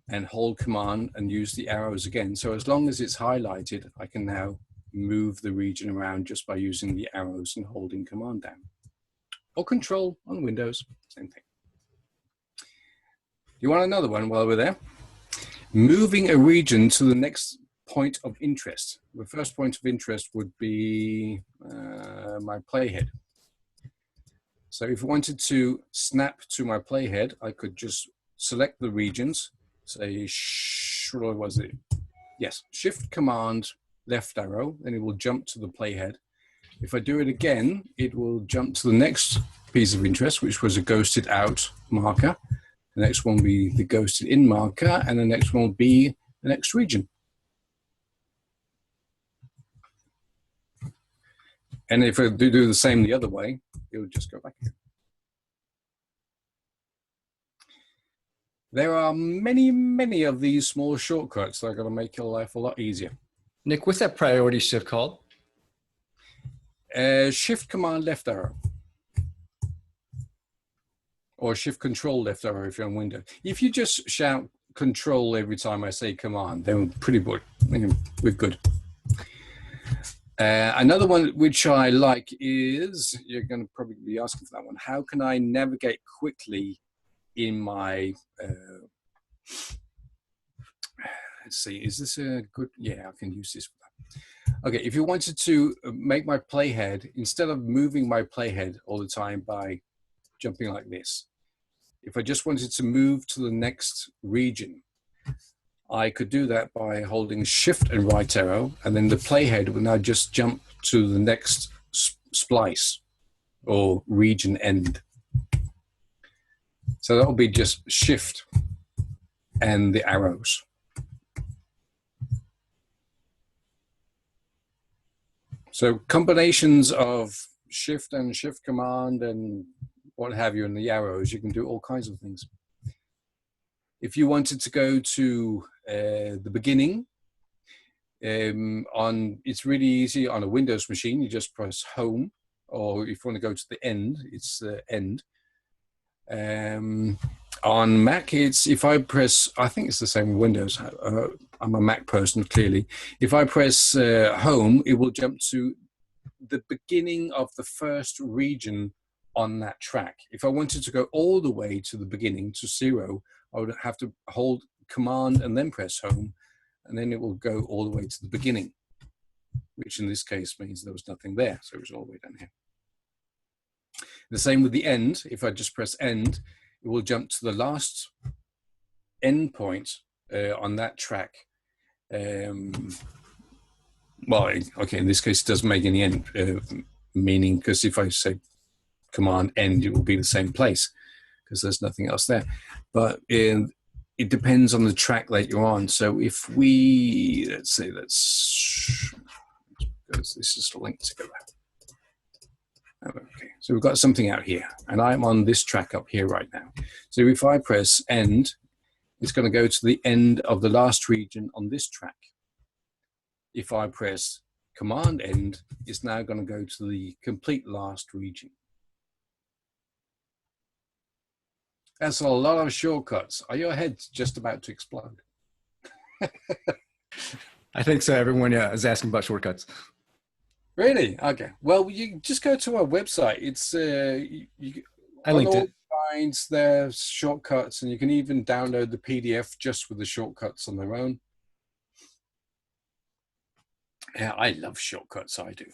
and hold Command and use the arrows again. So as long as it's highlighted, I can now move the region around just by using the arrows and holding Command down. Or Control on Windows, same thing. You want another one while we're there? Moving a region to the next point of interest. The first point of interest would be my playhead. So if I wanted to snap to my playhead, I could just select the regions, say, what was it? Yes, Shift Command left arrow, then it will jump to the playhead. If I do it again, it will jump to the next piece of interest, which was a ghosted out marker. The next one will be the ghosted in marker, and the next one will be the next region. And if I do the same the other way, it will just go back here. There are many, many of these small shortcuts that are going to make your life a lot easier. Nick, what's that priority shift called? Shift Command left arrow. Or Shift Control left arrow if you're on Windows. If you just shout Control every time I say Command, then we're pretty good. We're good. Another one which I like is, you're going to probably be asking for that one, how can I navigate quickly in my, let's see, is this a good, yeah, I can use this for that. Okay, if you wanted to make my playhead, instead of moving my playhead all the time by jumping like this, if I just wanted to move to the next region, I could do that by holding Shift and right arrow, and then the playhead will now just jump to the next splice or region end. So that'll be just Shift and the arrows. So combinations of Shift and Shift Command and what have you, and the arrows, you can do all kinds of things. If you wanted to go to the beginning, it's really easy on a Windows machine. You just press Home, or if you want to go to the end, it's End. On Mac, if I press, I think it's the same with Windows. I'm a Mac person, clearly. If I press Home, it will jump to the beginning of the first region on that track. If I wanted to go all the way to the beginning, to 0, I would have to hold Command and then press Home, and then it will go all the way to the beginning, which in this case means there was nothing there, so it was all the way down here. The same with the end. If I just press End, it will jump to the last end point on that track. Well, okay, in this case, it doesn't make any meaning because if I say Command End, it will be the same place because there's nothing else there. But it depends on the track that you're on. So if we, let's say, because this is linked together. Okay, so we've got something out here, and I'm on this track up here right now. So if I press End, it's going to go to the end of the last region on this track. If I press Command End, it's now going to go to the complete last region. That's a lot of shortcuts. Are your heads just about to explode? I think so. Everyone is asking about shortcuts. Really? Okay. Well, you just go to our website. It's I linked it. Finds there's shortcuts, and you can even download the PDF just with the shortcuts on their own. Yeah, I love shortcuts. I do.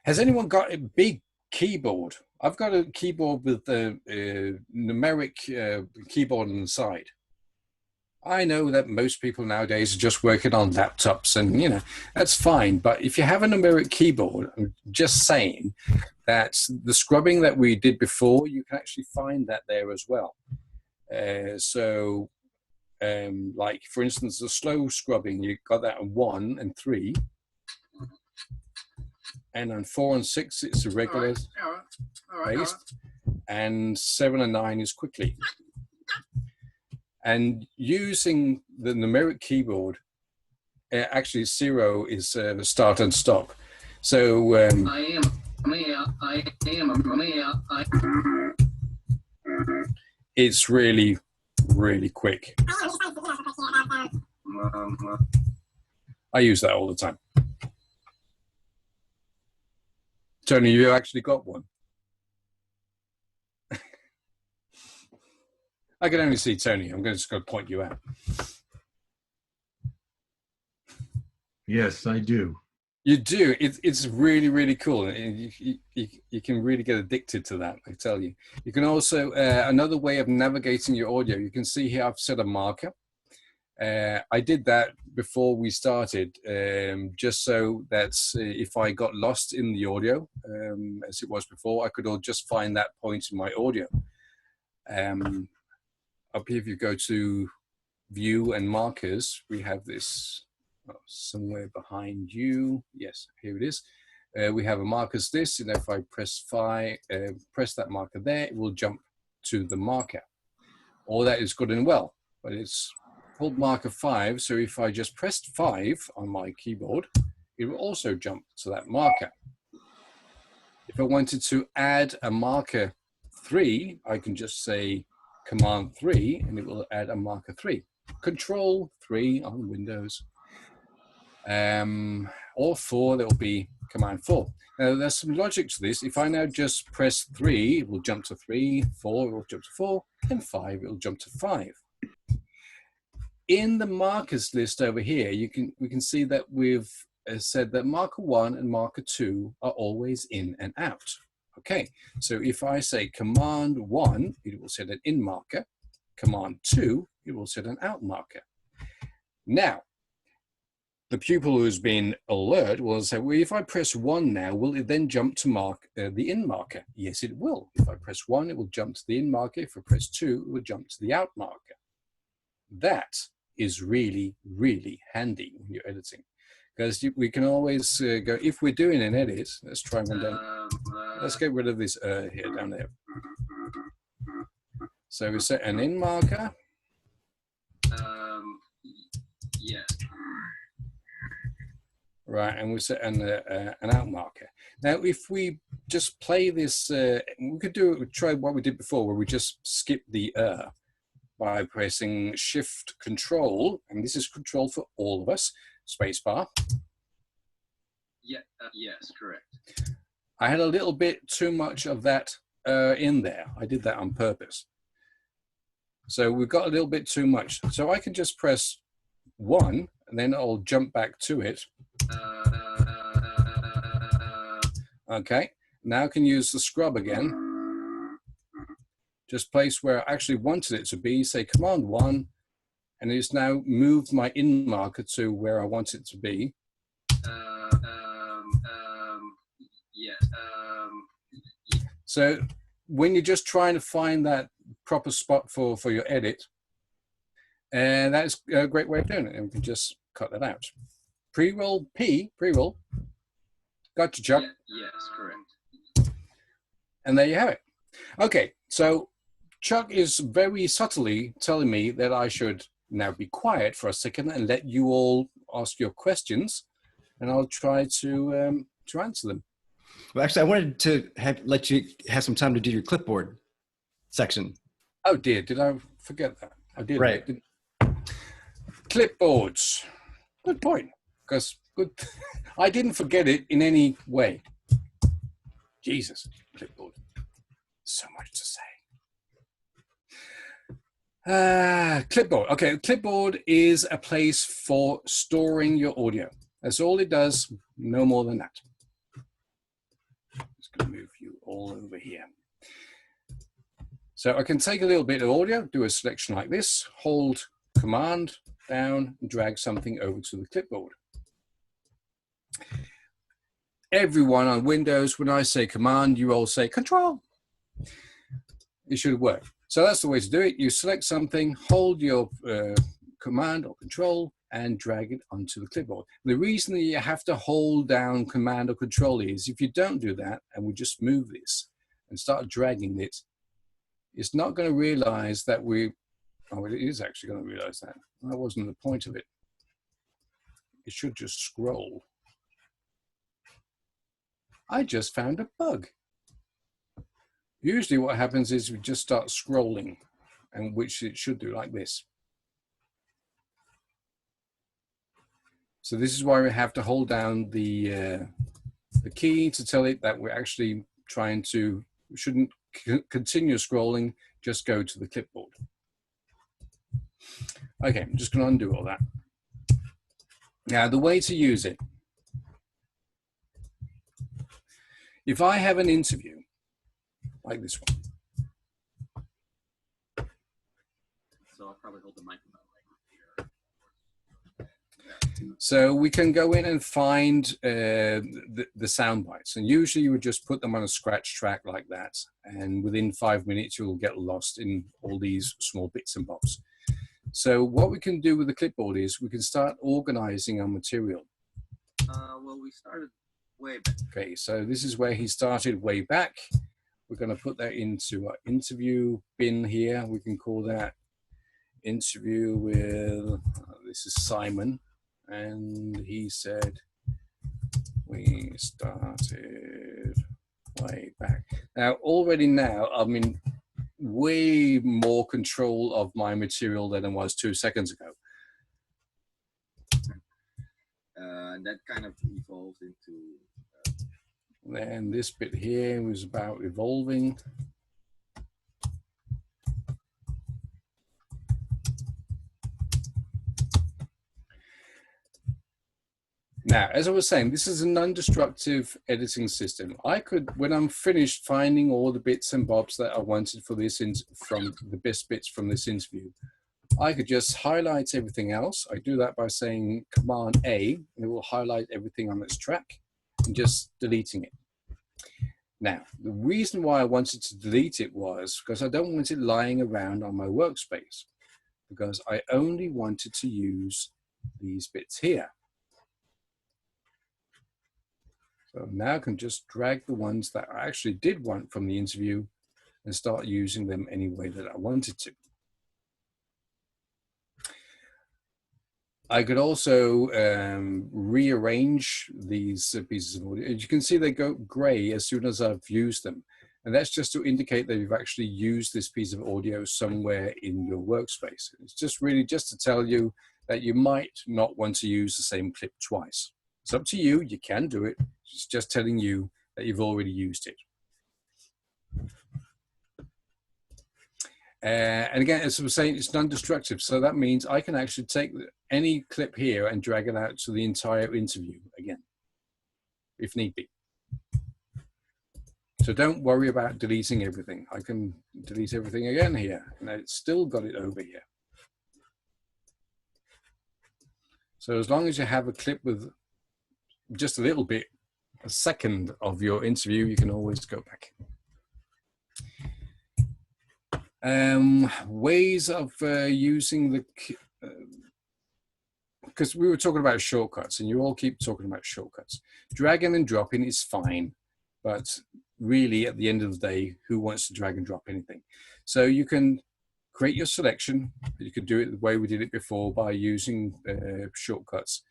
Has anyone got a big keyboard? I've got a keyboard with the numeric keyboard on the side. I know that most people nowadays are just working on laptops, and you know that's fine. But if you have a numeric keyboard, I'm just saying that the scrubbing that we did before, you can actually find that there as well. Like for instance, the slow scrubbing, you got that on 1 and 3, and on 4 and 6 it's a regular pace, and 7 and 9 is quickly. And using the numeric keyboard, actually 0 is the start and stop. So it's really, really quick. I use that all the time. Tony, you actually got one? I can only see Tony. I'm just going to point you out. Yes, I do. You do. It's really, really cool. And you can really get addicted to that, I tell you. You can also, another way of navigating your audio, you can see here I've set a marker. I did that before we started, just so that if I got lost in the audio, as it was before, I could just find that point in my audio. Up here, if you go to View and Markers, we have this somewhere behind you. Yes, here it is. We have a markers list, and if I press press that marker there, it will jump to the marker. All that is good and well, but it's called marker 5. So if I just pressed 5 on my keyboard, it will also jump to that marker. If I wanted to add a marker 3, I can just say Command 3, and it will add a marker 3. Control 3 on Windows. Or 4, there will be Command 4. Now, there's some logic to this. If I now just press 3, it will jump to 3, 4, it will jump to 4, and 5, it will jump to 5. In the markers list over here, we can see that we've said that marker 1 and marker 2 are always in and out. Okay, so if I say Command 1, it will set an in marker. Command 2, it will set an out marker. Now, the pupil who's been alert will say, well, if I press 1 now, will it then jump to mark the in marker? Yes, it will. If I press 1, it will jump to the in marker. If I press 2, it will jump to the out marker. That is really, really handy when you're editing. Because we can always go, if we're doing an edit, let's try one down. Let's get rid of this here down there. So we set an in marker. Yeah. Right, and we set an out marker. Now, if we just play this, we could try what we did before, where we just skip the by pressing Shift Control, and this is Control for all of us, spacebar. Yeah. Yes, correct. I had a little bit too much of that in there. I did that on purpose. So we've got a little bit too much. So I can just press 1, and then I'll jump back to it. Okay, now I can use the scrub again. Just place where I actually wanted it to be, say Command 1, and it's now moved my in marker to where I want it to be. So when you're just trying to find that proper spot for your edit, and that's a great way of doing it. And we can just cut that out. Pre-roll P, pre-roll. Gotcha, Chuck. Yes, correct. And there you have it. Okay, so Chuck is very subtly telling me that I should now be quiet for a second and let you all ask your questions, and I'll try to answer them. Well, actually, I wanted to let you have some time to do your clipboard section. Oh dear, did I forget that? I did. Right. Clipboards. Good point. Because I didn't forget it in any way. Jesus, clipboard. So much to say. Clipboard. Okay, clipboard is a place for storing your audio. That's all it does, no more than that. Just going to move you all over here. So I can take a little bit of audio, do a selection like this, hold Command down, and drag something over to the clipboard. Everyone on Windows, when I say Command, you all say Control. It should work. So that's the way to do it. You select something, hold your Command or Control, and drag it onto the clipboard. The reason that you have to hold down Command or Control is if you don't do that, and we just move this and start dragging it, it's not going to realize that it is actually going to realize that. That wasn't the point of it. It should just scroll. I just found a bug. Usually what happens is we just start scrolling, and which it should do like this. So this is why we have to hold down the key to tell it that we're actually trying to, we shouldn't continue scrolling, just go to the clipboard. Okay, I'm just going to undo all that. Now, the way to use it. If I have an interview, like this one. So I'll probably hold the microphone right here. So we can go in and find the sound bites, and usually you would just put them on a scratch track like that, and within 5 minutes you'll get lost in all these small bits and bobs. So what we can do with the clipboard is we can start organizing our material. Well, we started way back. Okay, so this is where he started way back. We're going to put that into our interview bin here. We can call that interview with, this is Simon. And he said, we started way back. Now, already now, I'm in way more control of my material than I was 2 seconds ago. And that kind of evolved into... Then this bit here was about evolving. Now, as I was saying, this is a non-destructive editing system. I could, when I'm finished finding all the bits and bobs that I wanted for this, from the best bits from this interview, I could just highlight everything else. I do that by saying Command A, and it will highlight everything on this track, and just deleting it. Now, the reason why I wanted to delete it was because I don't want it lying around on my workspace, because I only wanted to use these bits here. So now I can just drag the ones that I actually did want from the interview and start using them any way that I wanted to. I could also rearrange these pieces of audio. As you can see, they go gray as soon as I've used them. And that's just to indicate that you've actually used this piece of audio somewhere in your workspace. It's just really just to tell you that you might not want to use the same clip twice. It's up to you, you can do it. It's just telling you that you've already used it. And again, as I was saying, it's non-destructive. So that means I can actually take any clip here and drag it out to the entire interview again, if need be. So don't worry about deleting everything. I can delete everything again here, and it's still got it over here. So as long as you have a clip with just a little bit, a second of your interview, you can always go back. Ways of using the, because we were talking about shortcuts and you all keep talking about shortcuts. Dragging and dropping is fine, but really at the end of the day, who wants to drag and drop anything? So you can create your selection. You could do it the way we did it before by using shortcuts.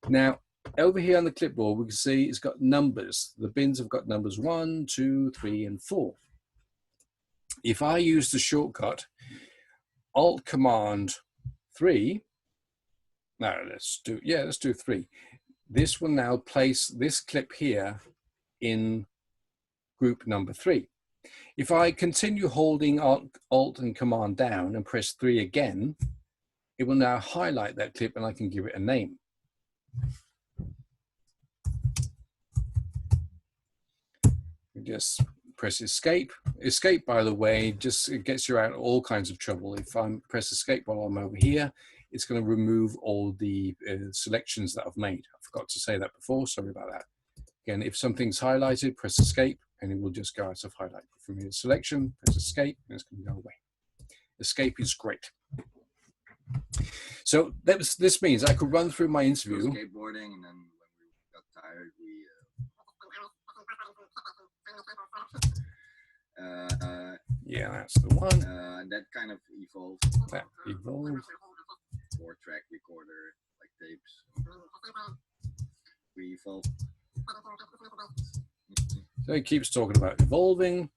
Now, over here on the clipboard, we can see it's got numbers. The bins have got numbers 1, 2, 3, and 4. If I use the shortcut Alt Command 3, no, let's do 3. This will now place this clip here in group number 3. If I continue holding Alt and Command down and press 3 again, it will now highlight that clip and I can give it a name. Just press escape. Escape, by the way, just it gets you out of all kinds of trouble. If I press escape while I'm over here, it's going to remove all the selections that I've made. I forgot to say that before, sorry about that. Again, if something's highlighted, press escape and it will just go out of highlight. From your selection, press escape and it's going to go away. Escape is great. So this means I could run through my interview. Skateboarding, and then when we got tired, we yeah, that's the one. that kind of evolved. That evolved. 4-track recorder, like tapes. We evolved. So he keeps talking about evolving.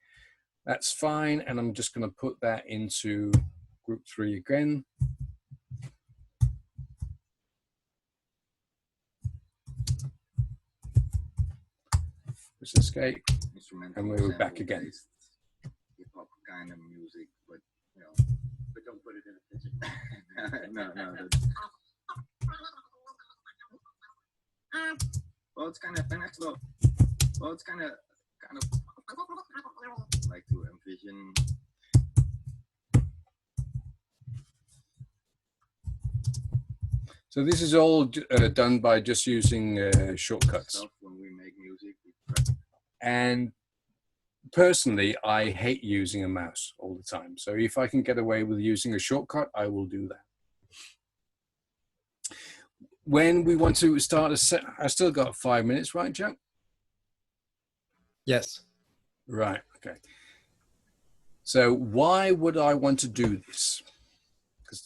That's fine, and I'm just going to put that into group 3 again. Let's escape, and we're back again. Hip-hop kind of music, but you know, but don't put it in a picture. no. Well, it's kind of well, it's kind of like to envision. So this is all done by just using shortcuts. When we make music, and personally, I hate using a mouse all the time. So if I can get away with using a shortcut, I will do that. When we want to start a set, I still got 5 minutes, right, Jack? Yes. Right, okay. So why would I want to do this? Because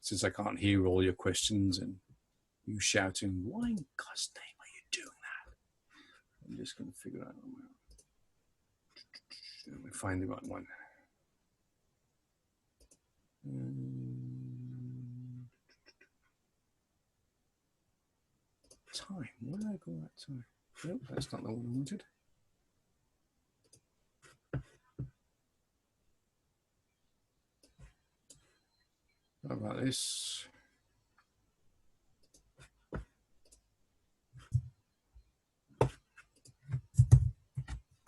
since I can't hear all your questions and you shouting, why in God's name are you doing that? I'm just going to figure out. Let me find the right one. Time. Where did I go that time? Nope, that's not the one I wanted. How about this?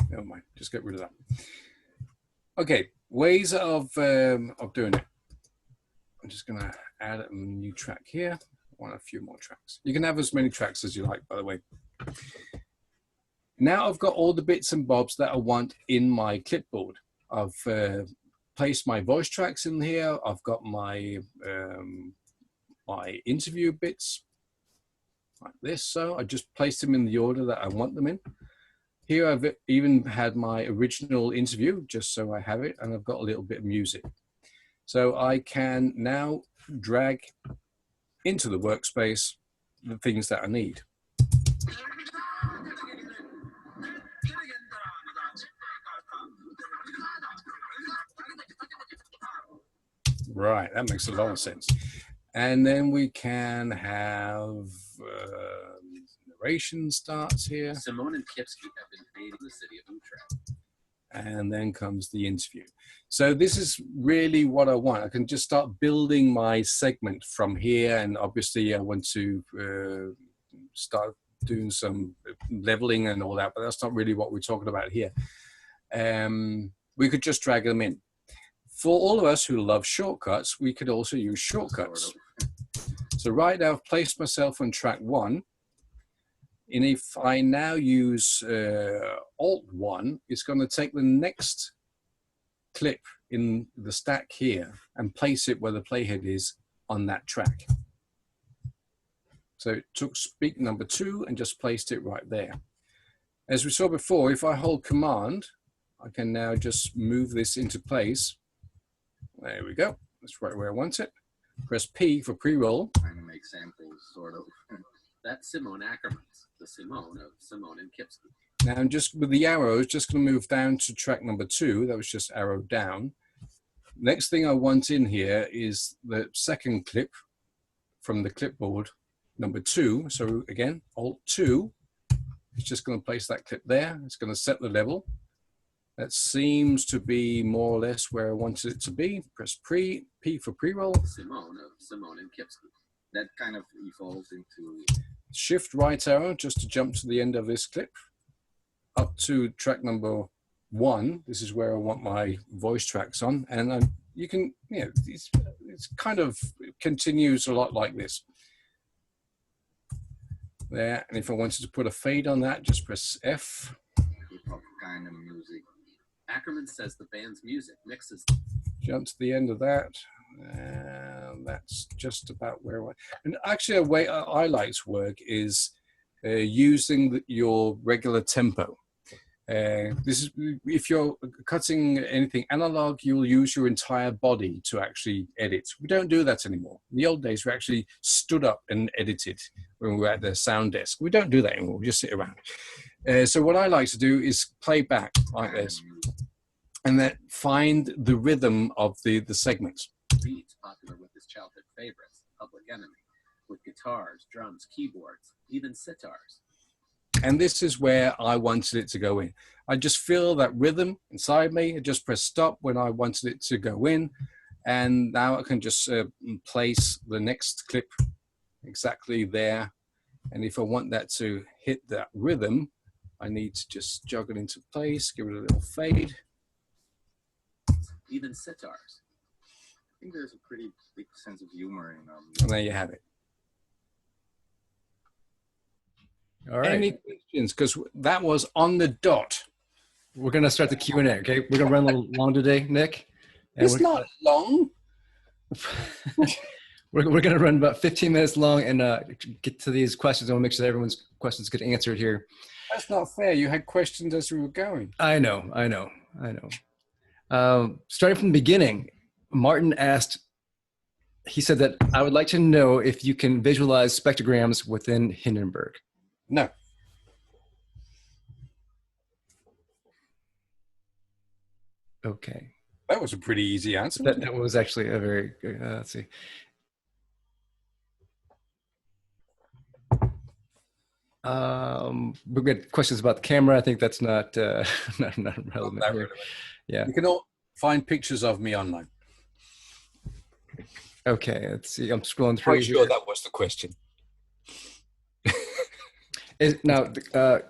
Never mind, just get rid of that. Okay, ways of doing it. I'm just gonna add a new track here. I want a few more tracks. You can have as many tracks as you like, by the way. Now I've got all the bits and bobs that I want in my clipboard. I've placed my voice tracks in here. I've got my my interview bits like this. So I just placed them in the order that I want them in. Here I've even had my original interview just so I have it, and I've got a little bit of music. So I can now drag into the workspace the things that I need. Right, that makes a lot of sense. And then we can have narration starts here. Simone and Kipski have been creating the city of Utrecht. And then comes the interview. So this is really what I want. I can just start building my segment from here. And obviously I want to start doing some leveling and all that, but that's not really what we're talking about here. We could just drag them in. For all of us who love shortcuts, we could also use shortcuts. So right now I've placed myself on track 1. And if I now use Alt 1, it's going to take the next clip in the stack here and place it where the playhead is on that track. So it took speak number 2 and just placed it right there. As we saw before, if I hold Command, I can now just move this into place. There we go. That's right where I want it. Press P for pre-roll. Trying to make samples, sort of. That's Simone Ackerman's, the Simone of Simone and Kipski. Now I'm just with the arrows, just going to move down to track number 2. That was just arrow down. Next thing I want in here is the second clip from the clipboard, number 2. So again, Alt 2. It's just going to place that clip there. It's going to set the level. That seems to be more or less where I wanted it to be. Press P for pre-roll. Simone of Simone and Kipski. That kind of evolved into... Shift right arrow just to jump to the end of this clip. Up to track number 1. This is where I want my voice tracks on. And you can, you know, it's kind of continues a lot like this. There, and if I wanted to put a fade on that, just press F. Hip-hop kind of music. Ackerman says the band's music mixes. Jump to the end of that. And that's just about where I... And actually a way I like to work is using your regular tempo. This is, if you're cutting anything analog, you'll use your entire body to actually edit. We don't do that anymore. In the old days, we actually stood up and edited when we were at the sound desk. We don't do that anymore. We just sit around. So what I like to do is play back like this, and then find the rhythm of the segments. Beats popular with his childhood favorites, Public Enemy, with guitars, drums, keyboards, even sitars. And this is where I wanted it to go in. I just feel that rhythm inside me. I just press stop when I wanted it to go in. And now I can just place the next clip exactly there. And if I want that to hit that rhythm, I need to just jog it into place, give it a little fade. Even sitars. I think there's a pretty big sense of humor in And there you have it. All right. Any questions? Because that was on the dot. We're going to start the Q&A, okay? We're going to run a little long today, Nick. And It's not long. We're going to run about 15 minutes long and get to these questions. I want to make sure that everyone's questions get answered here. That's not fair. You had questions as we were going. I know. Starting from the beginning, Martin asked, he said that I would like to know if you can visualize spectrograms within Hindenburg. No. Okay. That was a pretty easy answer. That was actually a very good, let's see. We've got questions about the camera. I think that's not not relevant here. Yeah. You can all find pictures of me online. Okay, let's see. I'm scrolling through. Quite sure that was the question. Now,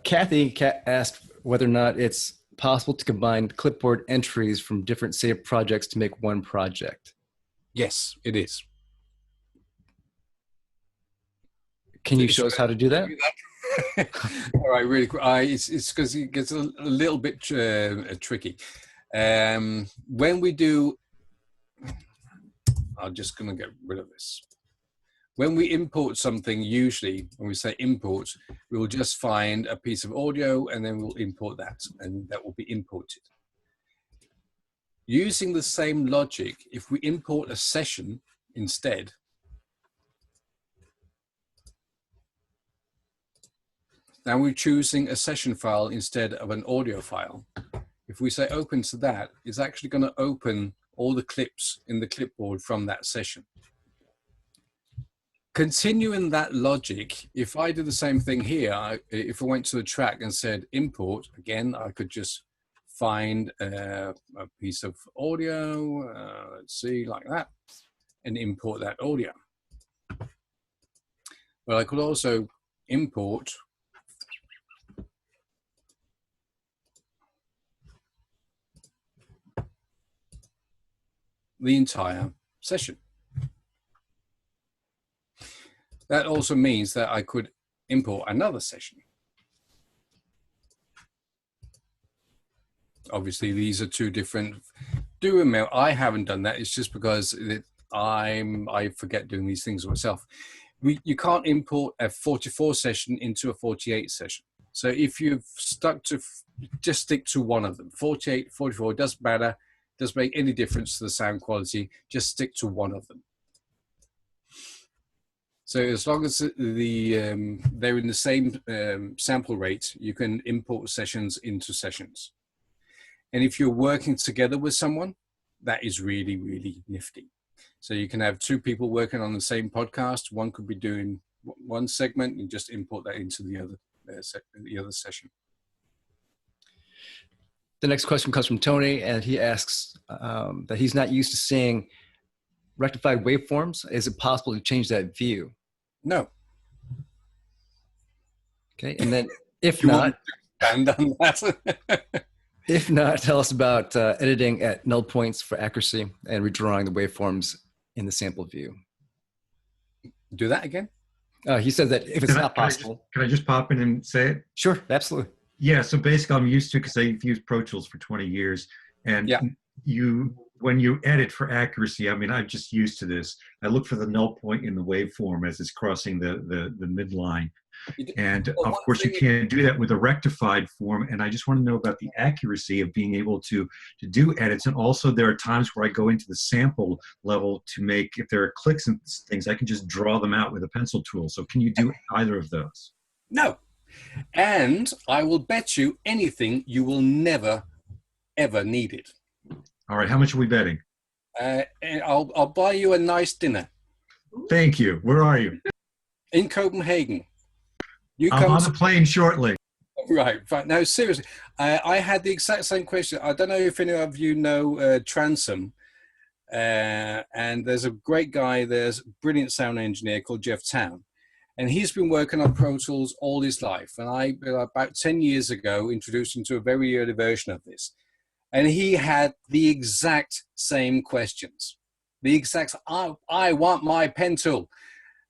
Kathy asked whether or not it's possible to combine clipboard entries from different saved projects to make one project. Yes, it is. Can you show us how to do that? All right, really quick. It's because it gets a little bit tricky. When we do, I'm just going to get rid of this. When we import something, usually when we say import, we will just find a piece of audio and then we'll import that, and that will be imported. Using the same logic, if we import a session instead, now we're choosing a session file instead of an audio file. If we say open to that, it's actually going to open all the clips in the clipboard from that session. Continuing that logic, if I did the same thing here, if I went to the track and said import, again, I could just find a piece of audio, let's see, like that, and import that audio. But I could also import the entire session. That also means that I could import another session. Obviously, these are two different do remember, I haven't done that. It's just because I forget doing these things myself. You can't import a 44 session into a 48 session. So if you've stuck to, just stick to one of them. 48, 44, doesn't matter. Doesn't make any difference to the sound quality. Just stick to one of them. So as long as they're in the same sample rate, you can import sessions into sessions. And if you're working together with someone, that is really, really nifty. So you can have two people working on the same podcast. One could be doing one segment and just import that into the other session. The next question comes from Tony, and he asks that he's not used to seeing rectified waveforms. Is it possible to change that view? No. Okay, and then if not, stand on that. if not, tell us about editing at null points for accuracy and redrawing the waveforms in the sample view. Do that again? He said that if it's not possible. Can I just pop in and say it? Sure, absolutely. Yeah, so basically I'm used to, because I've used Pro Tools for 20 years, and when you edit for accuracy, I mean, I'm just used to this. I look for the null point in the waveform as it's crossing the midline. And of course you can't do that with a rectified form. And I just want to know about the accuracy of being able to do edits. And also there are times where I go into the sample level to make, if there are clicks and things, I can just draw them out with a pencil tool. So can you do either of those? No. And I will bet you anything you will never, ever need it. All right, how much are we betting? I'll buy you a nice dinner. Thank you. Where are you? In Copenhagen. You I'm come on the plane shortly. Right. No, seriously. I had the exact same question. I don't know if any of you know Transom. And there's a great guy, there's a brilliant sound engineer called Jeff Town. And he's been working on Pro Tools all his life. And I, about 10 years ago, introduced him to a very early version of this. And he had the exact same questions. The exact, I want my pen tool.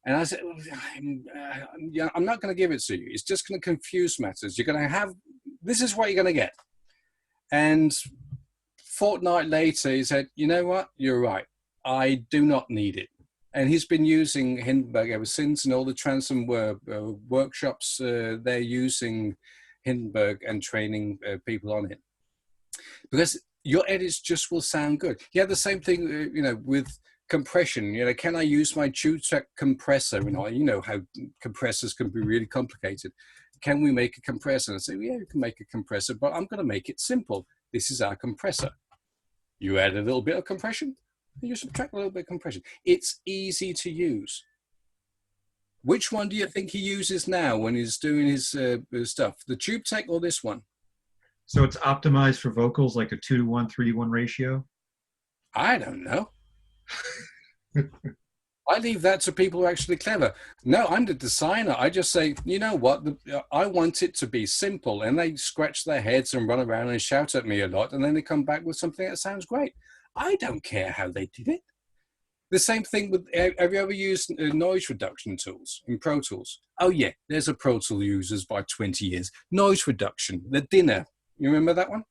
And I said, I'm not going to give it to you. It's just going to confuse matters. You're going to have, this is what you're going to get. And fortnight later, he said, you know what? You're right. I do not need it. And he's been using Hindenburg ever since, and all the Transom workshops, they're using Hindenburg and training people on it. Because your edits just will sound good. You have the same thing, with compression. Can I use my two-track compressor? You know how compressors can be really complicated. Can we make a compressor? And I say, yeah, you can make a compressor, but I'm going to make it simple. This is our compressor. You add a little bit of compression, you subtract a little bit of compression. It's easy to use. Which one do you think he uses now when he's doing his stuff? The Tube Tech or this one? So it's optimized for vocals, like a 2:1, 3:1 ratio? I don't know. I leave that to people who are actually clever. No, I'm the designer. I just say, you know what? I want it to be simple. And they scratch their heads and run around and shout at me a lot. And then they come back with something that sounds great. I don't care how they did it. The same thing with, have you ever used noise reduction tools in Pro Tools? Oh yeah, there's a Pro Tool users by 20 years. Noise reduction, the dinner. You remember that one?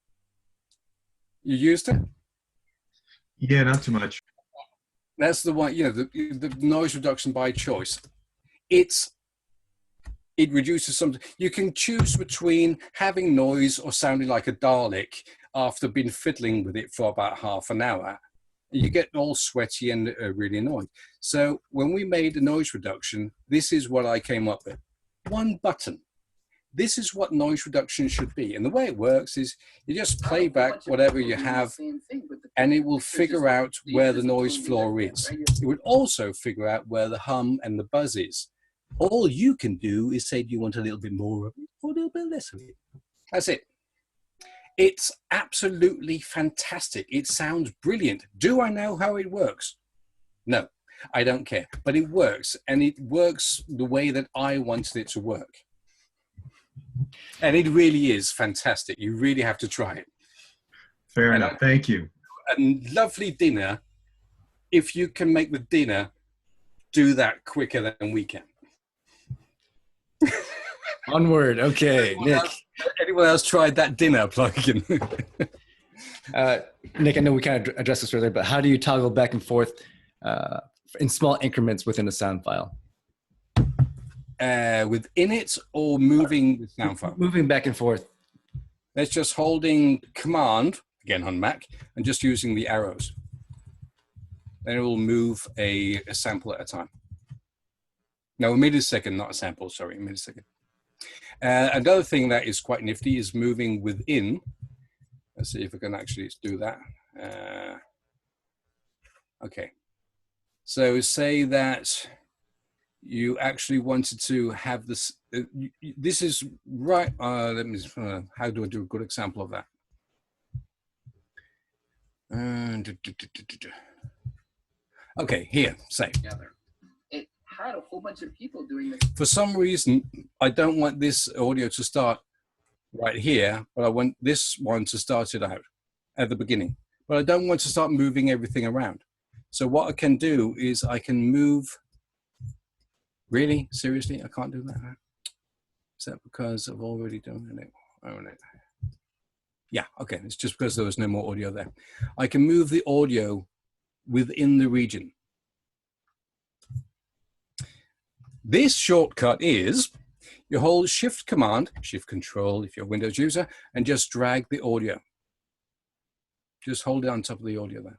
You used it? Yeah, not too much. That's the one, the noise reduction by choice. It reduces something. You can choose between having noise or sounding like a Dalek after been fiddling with it for about half an hour. You get all sweaty and really annoyed. So when we made a noise reduction, this is what I came up with. One button. This is what noise reduction should be. And the way it works is you just play back whatever you have, and it will figure out where the noise floor is. It will also figure out where the hum and the buzz is. All you can do is say, do you want a little bit more of it or a little bit less of it? That's it. It's absolutely fantastic. It sounds brilliant. Do I know how it works? No, I don't care. But it works, and it works the way that I wanted it to work. And it really is fantastic. You really have to try it. Fair enough. Thank you. A lovely dinner. If you can make the dinner, do that quicker than we can. Onward. Okay, Nick. Anyone else tried that dinner plugin? Nick, I know we kind of addressed this earlier, but how do you toggle back and forth in small increments within a sound file? Within it or moving the sound file? Moving back and forth. That's just holding Command, again on Mac, and just using the arrows. Then it will move a sample at a time. No, a millisecond, not a sample, sorry, a millisecond. Another thing that is quite nifty is moving within. Let's see if we can actually do that. Okay. So say that you actually wanted to have this. This is right. Let me. How do I do a good example of that? Okay, here. Say. It had a whole bunch of people doing this. For some reason, I don't want this audio to start right here, but I want this one to start it out at the beginning. But I don't want to start moving everything around. So what I can do is I can move. Really? Seriously? I can't do that? Is that because I've already done it? Oh, no. Yeah, okay. It's just because there was no more audio there. I can move the audio within the region. This shortcut is you hold Shift Command, Shift Control if you're a Windows user, and just drag the audio. Just hold it on top of the audio there.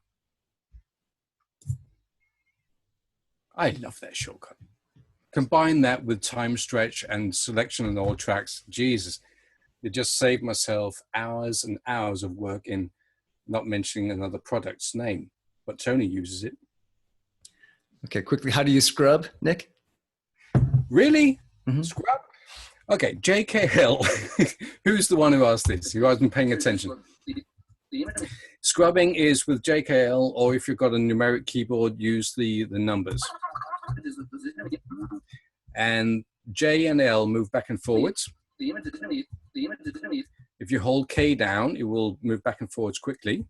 I love that shortcut. Combine that with time stretch and selection on all tracks. Jesus, it just saved myself hours and hours of work in not mentioning another product's name, but Tony uses it. Okay, quickly, how do you scrub, Nick? Really? Mm-hmm. Scrub? Okay, JKL. Who's the one who asked this? Who hasn't been paying attention? Scrubbing is with JKL, or if you've got a numeric keyboard, use the numbers. And J and L move back and forwards. If you hold K down, it will move back and forwards quickly.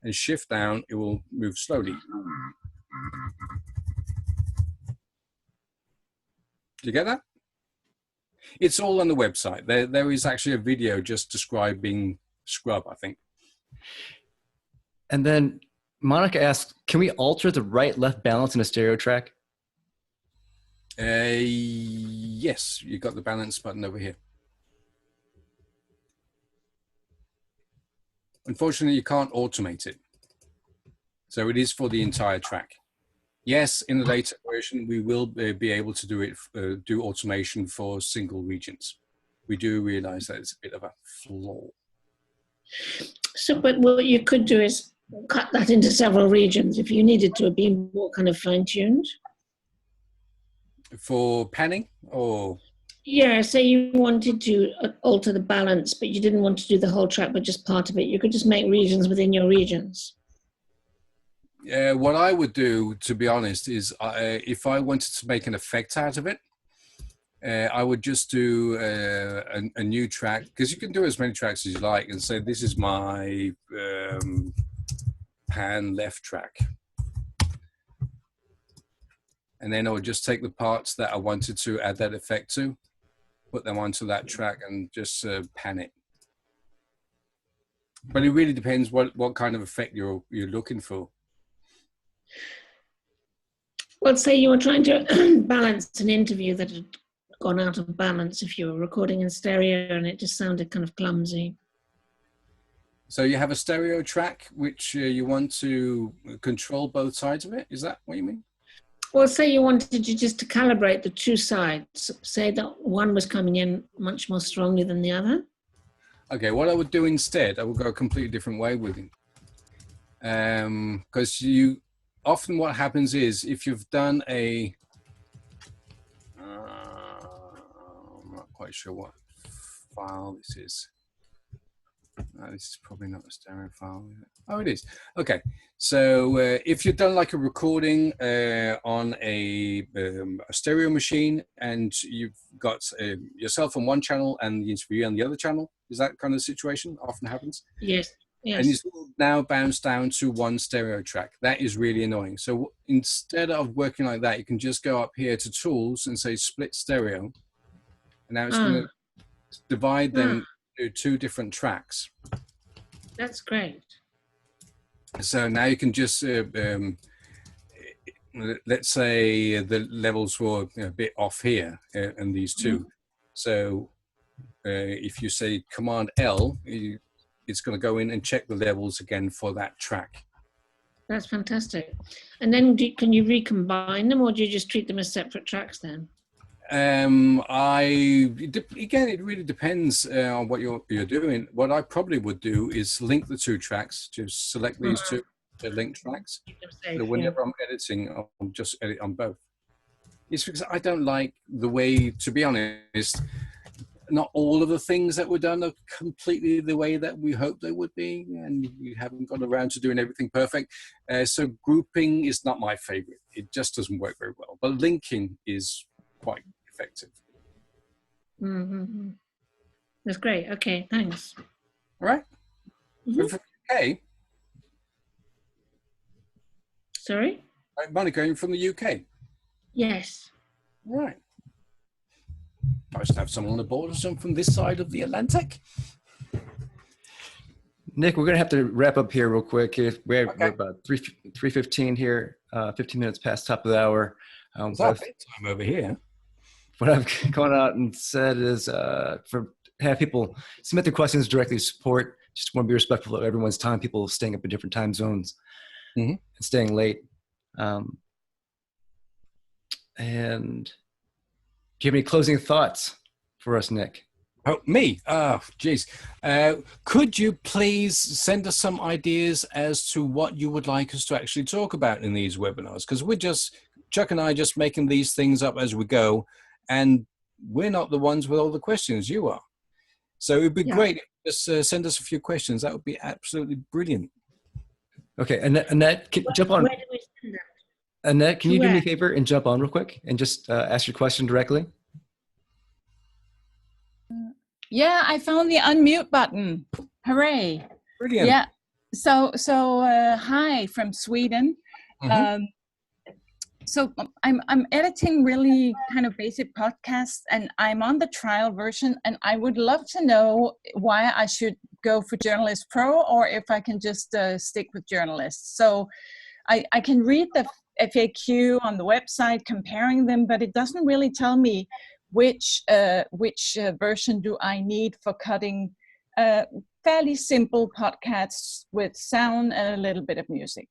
And Shift down, it will move slowly. Do you get that? It's all on the website. There is actually a video just describing scrub, I think. And then Monica asks, can we alter the right-left balance in a stereo track? Yes, you got the balance button over here. Unfortunately, you can't automate it. So it is for the entire track. Yes, in the later version, we will be able to do it, do automation for single regions. We do realize that it's a bit of a flaw. So, but what you could do is cut that into several regions if you needed to be more kind of fine-tuned. For panning or? Yeah, say you wanted to alter the balance, but you didn't want to do the whole track, but just part of it. You could just make regions within your regions. What I would do, to be honest, is if I wanted to make an effect out of it, I would just do a new track, because you can do as many tracks as you like, and say this is my pan left track. And then I would just take the parts that I wanted to add that effect to, put them onto that track and just pan it. But it really depends what kind of effect you're looking for. Well, say you were trying to balance an interview that had gone out of balance if you were recording in stereo and it just sounded kind of clumsy. So you have a stereo track which you want to control both sides of it? Is that what you mean? Well, say you wanted just to calibrate the two sides. Say that one was coming in much more strongly than the other. Okay, what I would do instead, I would go a completely different way with it. Because often what happens is if you've done a, I'm not quite sure what file this is. No, this is probably not a stereo file. Oh, it is. Okay, so if you've done like a recording on a stereo machine and you've got yourself on one channel and the interview on the other channel, is that kind of situation often happens? Yes. Yes. And it's now bounced down to one stereo track. That is really annoying. So instead of working like that, you can just go up here to Tools and say Split Stereo. And now it's going to divide them into two different tracks. That's great. So now you can just, let's say the levels were a bit off here and these two. So if you say Command L, it's going to go in and check the levels again for that track. That's fantastic. And then can you recombine them, or do you just treat them as separate tracks then? Again, it really depends on what you're doing. What I probably would do is link the two tracks, just select these two link tracks. So whenever I'm editing, I'll just edit on both. It's because I don't like the way, to be honest, not all of the things that were done are completely the way that we hoped they would be, and we haven't got around to doing everything perfect. So grouping is not my favorite. It just doesn't work very well. But linking is quite effective. Mm-hmm. That's great. Okay, thanks. All right. Okay. Sorry? Monica, you're from the UK? Yes. All right. Nice to have someone on the board or someone from this side of the Atlantic. Nick, we're going to have to wrap up here real quick. We're about 3:15 here, 15 minutes past top of the hour. It's our bedtime over here. What I've gone out and said is have people submit their questions directly to support. Just want to be respectful of everyone's time. People staying up in different time zones and staying late. And do you have any closing thoughts for us, Nick? Oh, me? Oh, geez. Could you please send us some ideas as to what you would like us to actually talk about in these webinars? Because Chuck and I just making these things up as we go, and we're not the ones with all the questions, you are. So it'd be great. Just send us a few questions. That would be absolutely brilliant. Okay, Annette, jump on. Where do we send that? Annette, can you do me a favor and jump on real quick and just ask your question directly? Yeah, I found the unmute button. Hooray. Brilliant. Yeah. So hi from Sweden. So I'm editing really kind of basic podcasts, and I'm on the trial version, and I would love to know why I should go for Journalist Pro or if I can just stick with Journalist. So I can read the FAQ on the website comparing them, but it doesn't really tell me which version do I need for cutting fairly simple podcasts with sound and a little bit of music.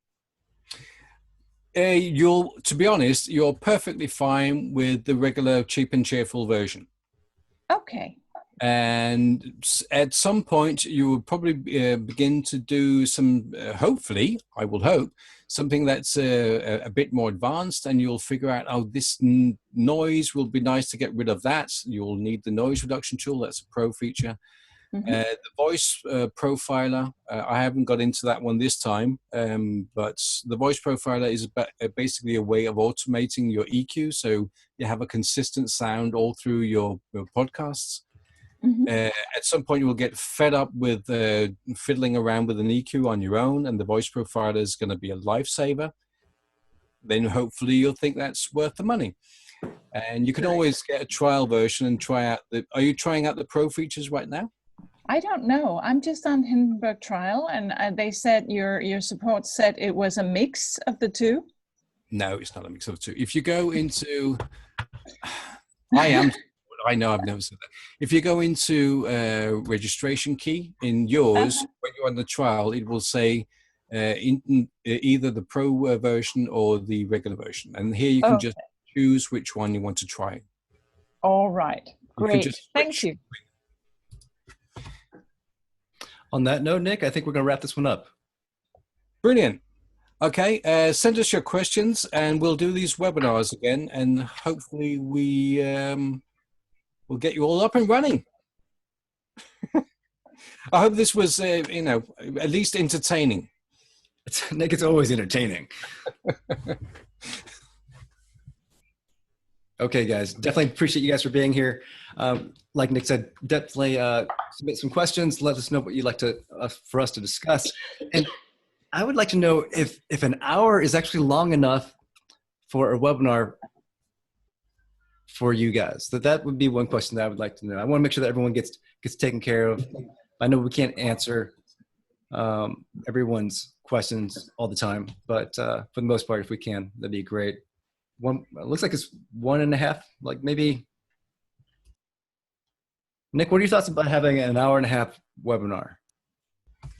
To be honest, you're perfectly fine with the regular cheap and cheerful version. Okay. And at some point, you will probably begin to do some, hopefully, I will hope, something that's a bit more advanced, and you'll figure out, oh, this noise will be nice to get rid of that. You'll need the noise reduction tool. That's a pro feature. The voice profiler, I haven't got into that one this time, but the voice profiler is basically a way of automating your EQ, so you have a consistent sound all through your podcasts. At some point, you will get fed up with fiddling around with an EQ on your own, and the voice profiler is going to be a lifesaver. Then hopefully you'll think that's worth the money. And you can always get a trial version and try out are you trying out the pro features right now? I don't know. I'm just on Hindenburg trial, and they said your support said it was a mix of the two. No, it's not a mix of the two. If you go into, I know I've never said that. If you go into registration key in yours, when you're on the trial, it will say either the pro version or the regular version. And here you can just choose which one you want to try. All right. Great. Thank you. On that note, Nick, I think we're going to wrap this one up. Brilliant. Okay, send us your questions, and we'll do these webinars again, and hopefully we'll get you all up and running. I hope this was, at least entertaining. Nick, it's always entertaining. Okay, guys, definitely appreciate you guys for being here. Like Nick said, definitely submit some questions. Let us know what you'd like for us to discuss. And I would like to know if an hour is actually long enough for a webinar for you guys. That would be one question that I would like to know. I want to make sure that everyone gets taken care of. I know we can't answer everyone's questions all the time, but for the most part, if we can, that'd be great. It looks like it's 1.5, like maybe. Nick, what are your thoughts about having an 1.5-hour webinar?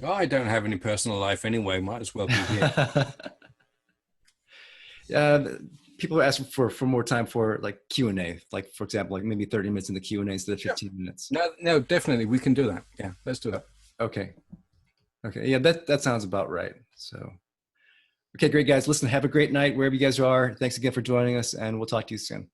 Oh, I don't have any personal life anyway. Might as well be here. People are asking for more time for like Q&A, like for example, like maybe 30 minutes in the Q&A instead of 15 minutes. No, definitely. We can do that. Yeah, let's do that. Okay. Yeah, that sounds about right. So, okay, great guys. Listen, have a great night wherever you guys are. Thanks again for joining us, and we'll talk to you soon.